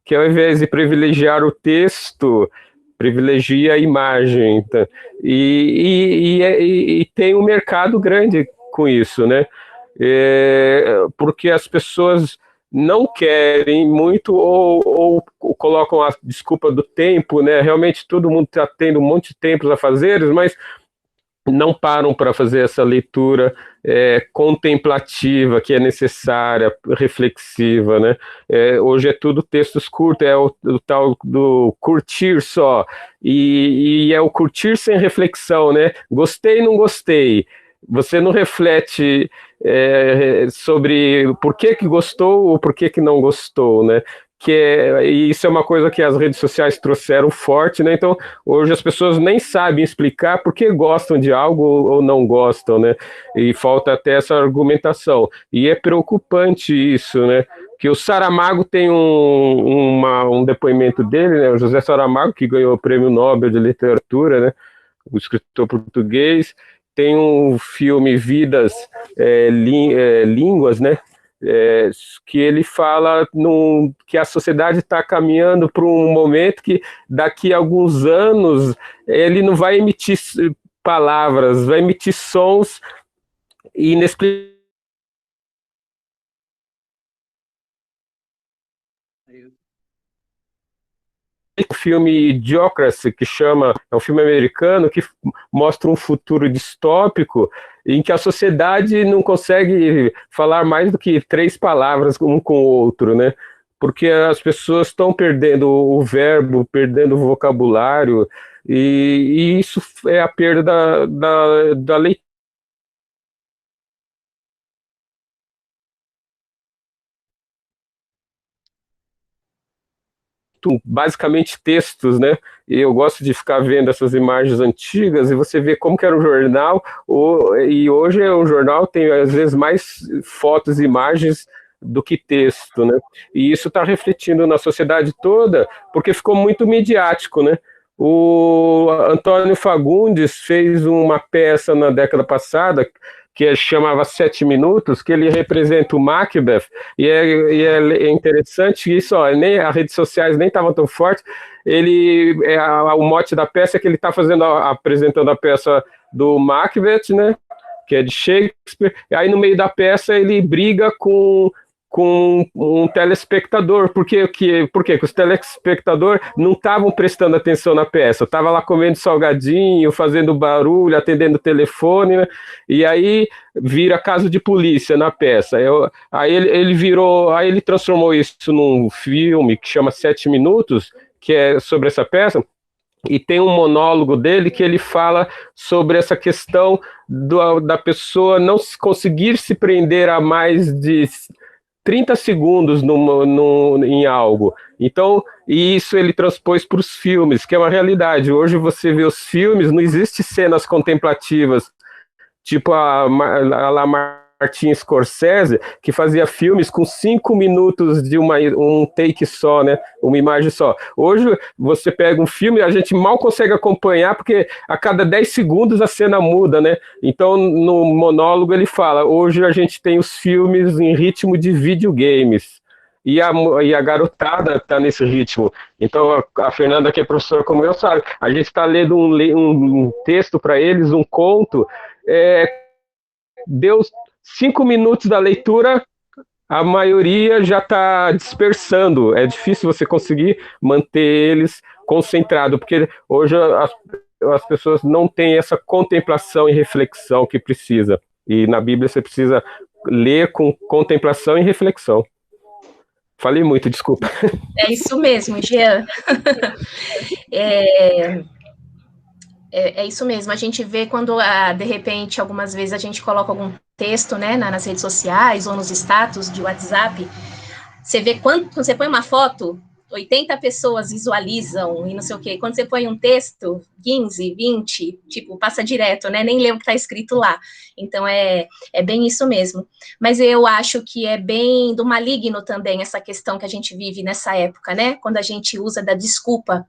Que ao invés de privilegiar o texto, privilegia a imagem. Então, e tem um mercado grande com isso, né? Porque as pessoas não querem muito ou colocam a desculpa do tempo, né? Realmente todo mundo está tendo um monte de tempos a fazer, mas não param para fazer essa leitura contemplativa, que é necessária, reflexiva, né? Hoje é tudo textos curtos, é o tal do curtir só, e é o curtir sem reflexão, né? Gostei, não gostei. Você não reflete sobre por que gostou ou por que não gostou, né? E isso é uma coisa que as redes sociais trouxeram forte, né? Então, hoje as pessoas nem sabem explicar por que gostam de algo ou não gostam, né? E falta até essa argumentação. E é preocupante isso, né? Que o Saramago tem um depoimento dele, né? O José Saramago, que ganhou o Prêmio Nobel de Literatura, né? O escritor português. Tem um filme Vidas, Línguas, né? Que ele fala que a sociedade está caminhando para um momento que daqui a alguns anos ele não vai emitir palavras, vai emitir sons inexplicáveis. O filme Idiocracy, é um filme americano que mostra um futuro distópico em que a sociedade não consegue falar mais do que 3 palavras um com o outro, né? Porque as pessoas estão perdendo o verbo, perdendo o vocabulário, e isso é a perda da leitura. Basicamente textos, né? E eu gosto de ficar vendo essas imagens antigas e você vê como que era o jornal, e hoje o jornal tem às vezes mais fotos e imagens do que texto, né? E isso está refletindo na sociedade toda, porque ficou muito midiático, né? O Antônio Fagundes fez uma peça na década passada que chamava 7 Minutos, que ele representa o Macbeth, e é interessante isso, nem as redes sociais nem estavam tão fortes, o mote da peça é que ele está apresentando a peça do Macbeth, né, que é de Shakespeare, e aí no meio da peça ele briga com um telespectador, porque os telespectadores não estavam prestando atenção na peça, estavam lá comendo salgadinho, fazendo barulho, atendendo o telefone, né? E aí vira caso de polícia na peça. Aí ele transformou isso num filme que chama 7 Minutos, que é sobre essa peça, e tem um monólogo dele que ele fala sobre essa questão da pessoa não conseguir se prender a mais de 30 segundos em algo. Então, isso ele transpôs para os filmes, que é uma realidade. Hoje você vê os filmes, não existe cenas contemplativas, tipo a Martin Scorsese, que fazia filmes com 5 minutos de um take só, né? Uma imagem só. Hoje, você pega um filme, a gente mal consegue acompanhar, porque a cada 10 segundos a cena muda, né? Então, no monólogo, ele fala, hoje a gente tem os filmes em ritmo de videogames. E a garotada está nesse ritmo. Então, a Fernanda, que é professora como eu, sabe, a gente está lendo um texto para eles, um conto, deu 5 minutos da leitura, a maioria já está dispersando. É difícil você conseguir manter eles concentrados, porque hoje as pessoas não têm essa contemplação e reflexão que precisa. E na Bíblia você precisa ler com contemplação e reflexão. Falei muito, desculpa. É isso mesmo, Jean. É isso mesmo, a gente vê quando, de repente, algumas vezes a gente coloca algum texto, né, nas redes sociais ou nos status de WhatsApp, você vê quando você põe uma foto, 80 pessoas visualizam e não sei o quê, quando você põe um texto, 15, 20, tipo, passa direto, né, nem lê o que está escrito lá, então é bem isso mesmo, mas eu acho que é bem do maligno também essa questão que a gente vive nessa época, né, quando a gente usa da desculpa,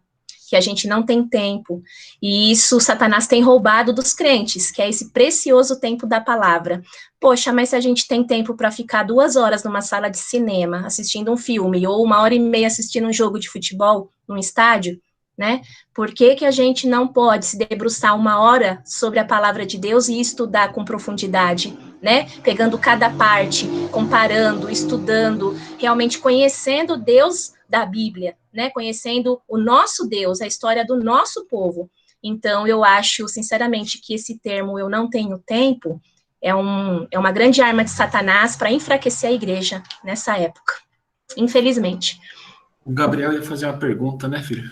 que a gente não tem tempo, e isso Satanás tem roubado dos crentes, que é esse precioso tempo da palavra. Poxa, mas se a gente tem tempo para ficar 2 horas numa sala de cinema, assistindo um filme, ou 1h30 assistindo um jogo de futebol num estádio, né, por que a gente não pode se debruçar 1 hora sobre a palavra de Deus e estudar com profundidade, né, pegando cada parte, comparando, estudando, realmente conhecendo Deus da Bíblia, né, conhecendo o nosso Deus, a história do nosso povo. Então, eu acho, sinceramente, que esse termo, eu não tenho tempo, é uma grande arma de Satanás para enfraquecer a igreja nessa época, infelizmente. O Gabriel ia fazer uma pergunta, né, filho?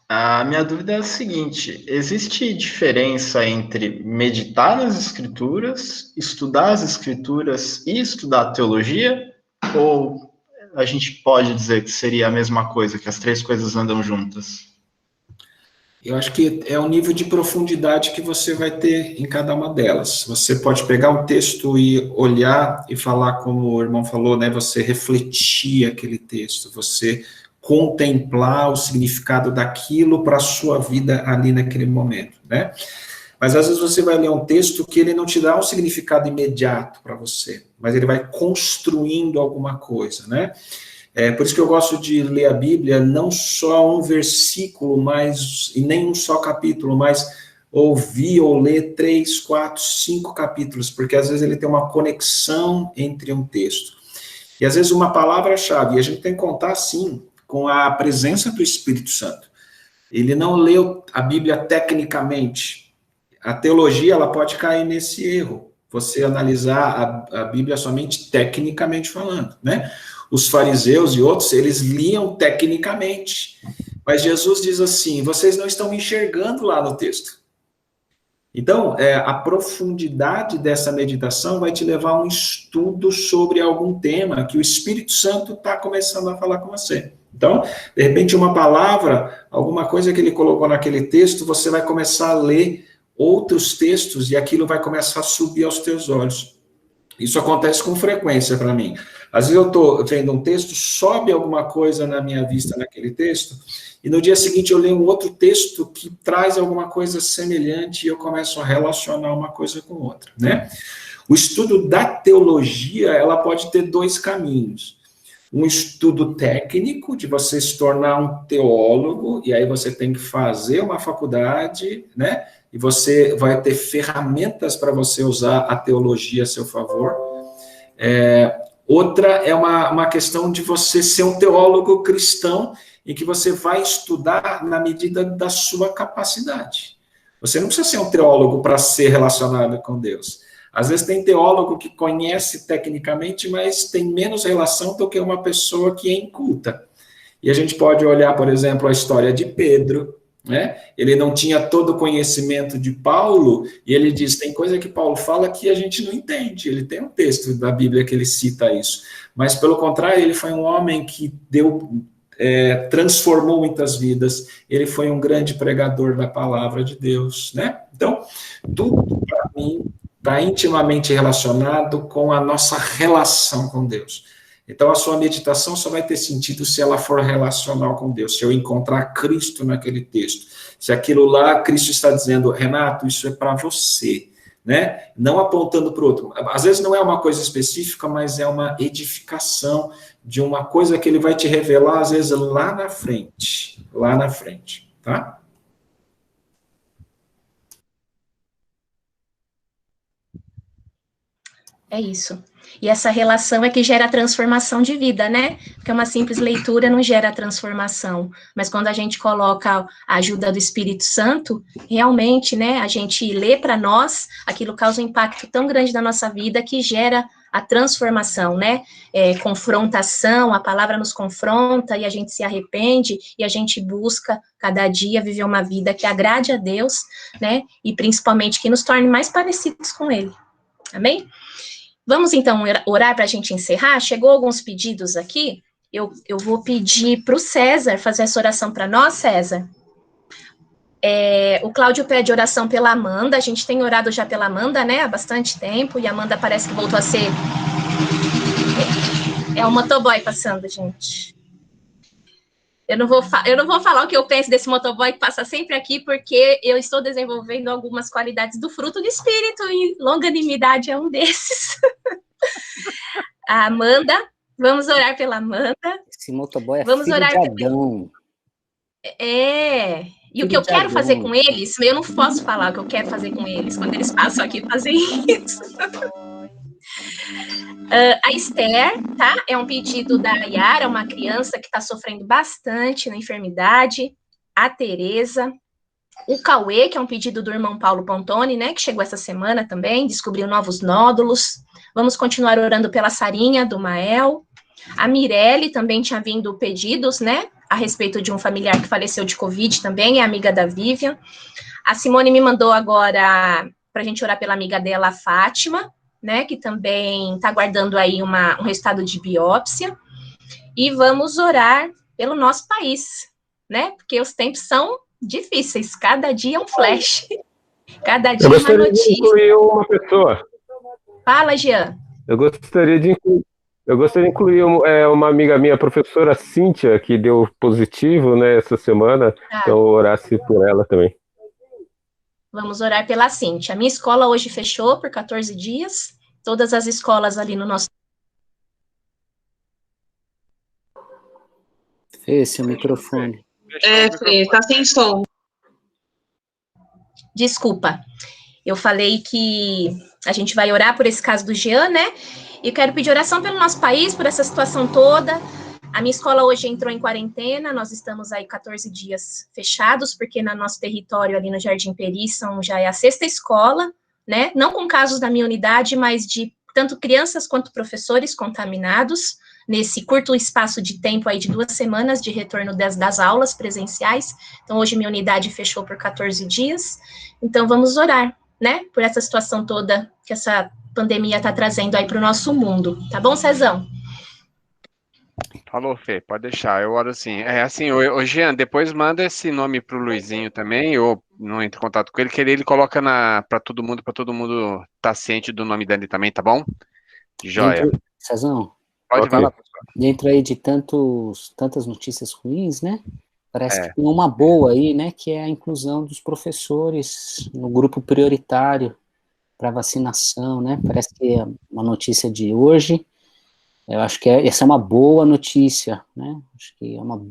A minha dúvida é a seguinte: existe diferença entre meditar nas Escrituras, estudar as Escrituras e estudar a teologia? Ou a gente pode dizer que seria a mesma coisa, que as 3 coisas andam juntas? Eu acho que é o nível de profundidade que você vai ter em cada uma delas. Você pode pegar um texto e olhar e falar, como o irmão falou, né? Você refletir aquele texto, você contemplar o significado daquilo para a sua vida ali naquele momento, né? Mas às vezes você vai ler um texto que ele não te dá um significado imediato para você, mas ele vai construindo alguma coisa, né? Por isso que eu gosto de ler a Bíblia, não só um versículo, e nem um só capítulo, mas ouvir ou ler 3, 4, 5 capítulos, porque às vezes ele tem uma conexão entre um texto. E às vezes uma palavra-chave, e a gente tem que contar, assim, com a presença do Espírito Santo. Ele não leu a Bíblia tecnicamente. A teologia, ela pode cair nesse erro, você analisar a Bíblia somente tecnicamente falando, né? Os fariseus e outros, eles liam tecnicamente. Mas Jesus diz assim, vocês não estão me enxergando lá no texto. Então, a profundidade dessa meditação vai te levar a um estudo sobre algum tema que o Espírito Santo está começando a falar com você. Então, de repente, uma palavra, alguma coisa que ele colocou naquele texto, você vai começar a ler outros textos e aquilo vai começar a subir aos teus olhos. Isso acontece com frequência para mim. Às vezes eu estou vendo um texto, sobe alguma coisa na minha vista naquele texto, e no dia seguinte eu leio um outro texto que traz alguma coisa semelhante e eu começo a relacionar uma coisa com outra, né? O estudo da teologia, ela pode ter 2 caminhos. Um estudo técnico, de você se tornar um teólogo, e aí você tem que fazer uma faculdade, né? E você vai ter ferramentas para você usar a teologia a seu favor. Outra é uma questão de você ser um teólogo cristão, em que você vai estudar na medida da sua capacidade. Você não precisa ser um teólogo para ser relacionado com Deus. Às vezes tem teólogo que conhece tecnicamente, mas tem menos relação do que uma pessoa que é inculta. E a gente pode olhar, por exemplo, a história de Pedro, né? Ele não tinha todo o conhecimento de Paulo, e ele diz, tem coisa que Paulo fala que a gente não entende. Ele tem um texto da Bíblia que ele cita isso. Mas, pelo contrário, ele foi um homem que transformou muitas vidas. Ele foi um grande pregador da palavra de Deus, né? Então, tudo, para mim, está intimamente relacionado com a nossa relação com Deus. Então, a sua meditação só vai ter sentido se ela for relacional com Deus, se eu encontrar Cristo naquele texto. Se aquilo lá, Cristo está dizendo, Renato, isso é para você, né? Não apontando para o outro. Às vezes não é uma coisa específica, mas é uma edificação de uma coisa que ele vai te revelar, às vezes, lá na frente, tá? É isso. E essa relação é que gera transformação de vida, né? Porque uma simples leitura não gera transformação. Mas quando a gente coloca a ajuda do Espírito Santo, realmente, né, a gente lê para nós, aquilo causa um impacto tão grande na nossa vida que gera a transformação, né? Confrontação, a palavra nos confronta e a gente se arrepende e a gente busca cada dia viver uma vida que agrade a Deus, né? E principalmente que nos torne mais parecidos com Ele. Amém? Vamos, então, orar para a gente encerrar? Chegou alguns pedidos aqui. Eu vou pedir para o César fazer essa oração para nós, César. O Cláudio pede oração pela Amanda. A gente tem orado já pela Amanda, né? Há bastante tempo. E a Amanda parece que voltou a ser... É um motoboy passando, gente. Eu não vou falar o que eu penso desse motoboy que passa sempre aqui, porque eu estou desenvolvendo algumas qualidades do fruto do Espírito, e longanimidade é um desses. A Amanda, vamos orar pela Amanda. Esse motoboy é vamos filho orar de Adão. E o que eu quero fazer com eles, eu não posso falar o que eu quero fazer com eles, quando eles passam aqui fazem isso. A Esther, tá? É um pedido da Yara, uma criança que está sofrendo bastante na enfermidade. A Tereza. O Cauê, que é um pedido do irmão Paulo Pontoni, né? Que chegou essa semana também, descobriu novos nódulos. Vamos continuar orando pela Sarinha, do Mael. A Mirelle também tinha vindo pedidos, né? A respeito de um familiar que faleceu de Covid também, é amiga da Vivian. A Simone me mandou agora para a gente orar pela amiga dela, a Fátima, né, que também está aguardando aí um resultado de biópsia, e vamos orar pelo nosso país, né, porque os tempos são difíceis, cada dia é um flash, cada dia é uma notícia. Eu gostaria de incluir uma pessoa. Fala, Jean. Eu gostaria de incluir uma amiga minha, a professora Cíntia, que deu positivo, né, essa semana, então eu orasse por ela também. Vamos orar pela Cíntia. A minha escola hoje fechou por 14 dias. Todas as escolas ali no nosso... Esse é o microfone. Fê, tá sem som. Desculpa. Eu falei que a gente vai orar por esse caso do Jean, né? E quero pedir oração pelo nosso país, por essa situação toda. A minha escola hoje entrou em quarentena, nós estamos aí 14 dias fechados, porque no nosso território ali no Jardim Peri já é a 6ª escola, né? Não com casos da minha unidade, mas de tanto crianças quanto professores contaminados, nesse curto espaço de tempo aí de 2 semanas de retorno das aulas presenciais. Então, hoje minha unidade fechou por 14 dias. Então, vamos orar, né? Por essa situação toda que essa pandemia está trazendo aí para o nosso mundo. Tá bom, Cezão? Falou, Fê, pode deixar, eu oro assim. Ô Jean, depois manda esse nome pro Luizinho também, ou não entre em contato com ele, que ele coloca para todo mundo tá ciente do nome dele também, tá bom? Joia. Cezão, pode falar, pessoal. Dentro aí de tantas notícias ruins, né? Parece que tem uma boa aí, né? Que é a inclusão dos professores no grupo prioritário para vacinação, né? Parece que é uma notícia de hoje. Eu acho que essa é uma boa notícia, né? Acho que é uma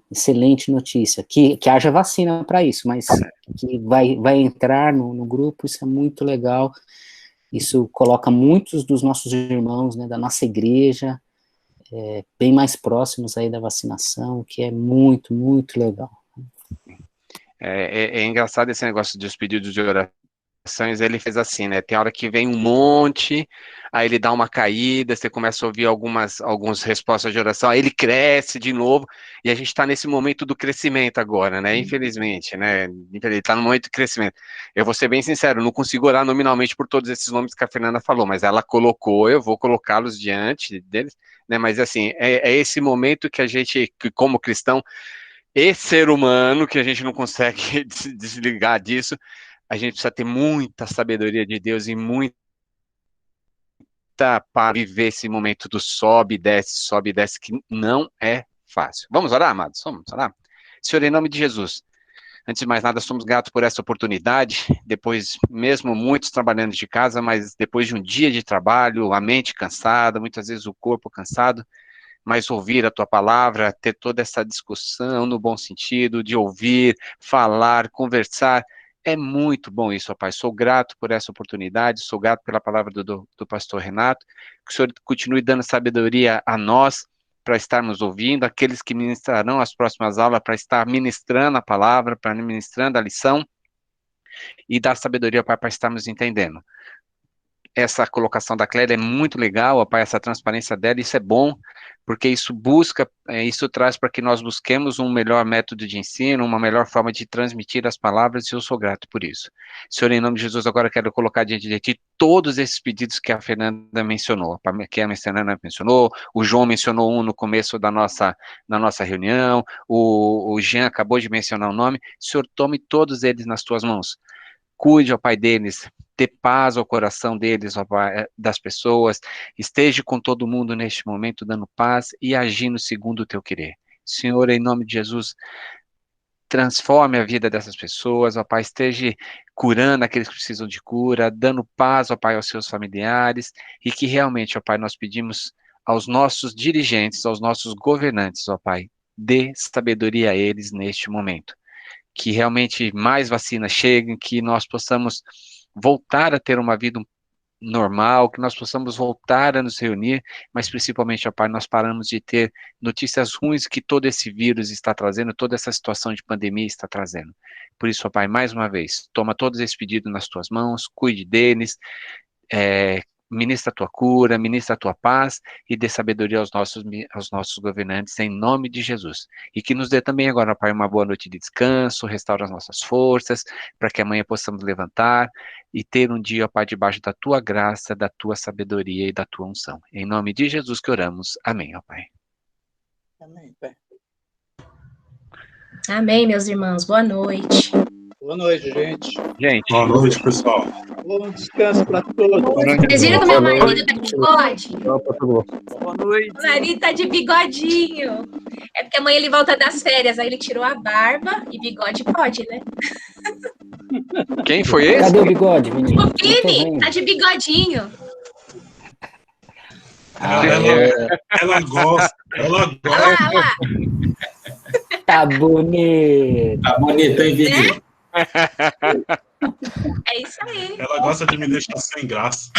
excelente notícia. Que haja vacina para isso, mas que vai entrar no grupo, isso é muito legal. Isso coloca muitos dos nossos irmãos, né, da nossa igreja, bem mais próximos aí da vacinação, o que é muito, muito legal. É engraçado esse negócio dos pedidos de oração. ele fez assim, né? Tem hora que vem um monte, aí ele dá uma caída, você começa a ouvir algumas respostas de oração, aí ele cresce de novo, e a gente está nesse momento do crescimento agora, né? Infelizmente, né? Ele está no momento de crescimento. Eu vou ser bem sincero, não consigo orar nominalmente por todos esses nomes que a Fernanda falou, mas ela colocou, eu vou colocá-los diante deles, né? Mas assim, é esse momento que a gente, que como cristão, e ser humano, que a gente não consegue desligar disso, a gente precisa ter muita sabedoria de Deus e muita para viver esse momento do sobe e desce, que não é fácil. Vamos orar, amados? Vamos orar? Senhor, em nome de Jesus, antes de mais nada, somos gratos por essa oportunidade, depois, mesmo muitos trabalhando de casa, mas depois de um dia de trabalho, a mente cansada, muitas vezes o corpo cansado, mas ouvir a tua palavra, ter toda essa discussão no bom sentido, de ouvir, falar, conversar, é muito bom isso, ó Pai. Sou grato por essa oportunidade, sou grato pela palavra do pastor Renato, que o Senhor continue dando sabedoria a nós, para estarmos ouvindo, aqueles que ministrarão as próximas aulas, para estar ministrando a palavra, para ministrando a lição, e dar sabedoria, Pai, para estarmos entendendo. Essa colocação da Clélia é muito legal, ó Pai, essa transparência dela, isso é bom, porque isso traz para que nós busquemos um melhor método de ensino, uma melhor forma de transmitir as palavras, e eu sou grato por isso. Senhor, em nome de Jesus, agora quero colocar diante de Ti todos esses pedidos que a Fernanda mencionou, que a Fernanda mencionou, o João mencionou um no começo da nossa reunião, o Jean acabou de mencionar o nome. Senhor, tome todos eles nas Tuas mãos. Cuide, ó Pai, deles, dê paz ao coração deles, ó Pai, das pessoas, esteja com todo mundo neste momento, dando paz e agindo segundo o teu querer. Senhor, em nome de Jesus, transforme a vida dessas pessoas, ó Pai, esteja curando aqueles que precisam de cura, dando paz, ó Pai, aos seus familiares, e que realmente, ó Pai, nós pedimos aos nossos dirigentes, aos nossos governantes, ó Pai, dê sabedoria a eles neste momento. Que realmente mais vacinas cheguem, que nós possamos voltar a ter uma vida normal, que nós possamos voltar a nos reunir, mas principalmente, ó Pai, nós paramos de ter notícias ruins que todo esse vírus está trazendo, toda essa situação de pandemia está trazendo. Por isso, ó Pai, mais uma vez, toma todos esses pedidos nas Tuas mãos, cuide deles, ministra a Tua cura, ministra a Tua paz e dê sabedoria aos nossos governantes, em nome de Jesus. E que nos dê também agora, Pai, uma boa noite de descanso, restaure as nossas forças, para que amanhã possamos levantar e ter um dia, ó Pai, debaixo da Tua graça, da Tua sabedoria e da Tua unção. Em nome de Jesus que oramos. Amém, ó Pai. Amém, Pai. Amém, meus irmãos. Boa noite. Boa noite, gente. Boa noite, pessoal. Bom descanso para todos. Vocês viram que meu marido tá de bigode? Boa noite. O marido tá de bigodinho. É porque amanhã ele volta das férias, aí ele tirou a barba e bigode pode, né? Quem foi esse? Cadê o bigode, menino? O Vini tá de bigodinho. Ela gosta. Olha lá. Tá bonito. Tá bonito, hein, Vini? É isso aí. Ela gosta de me deixar sem graça.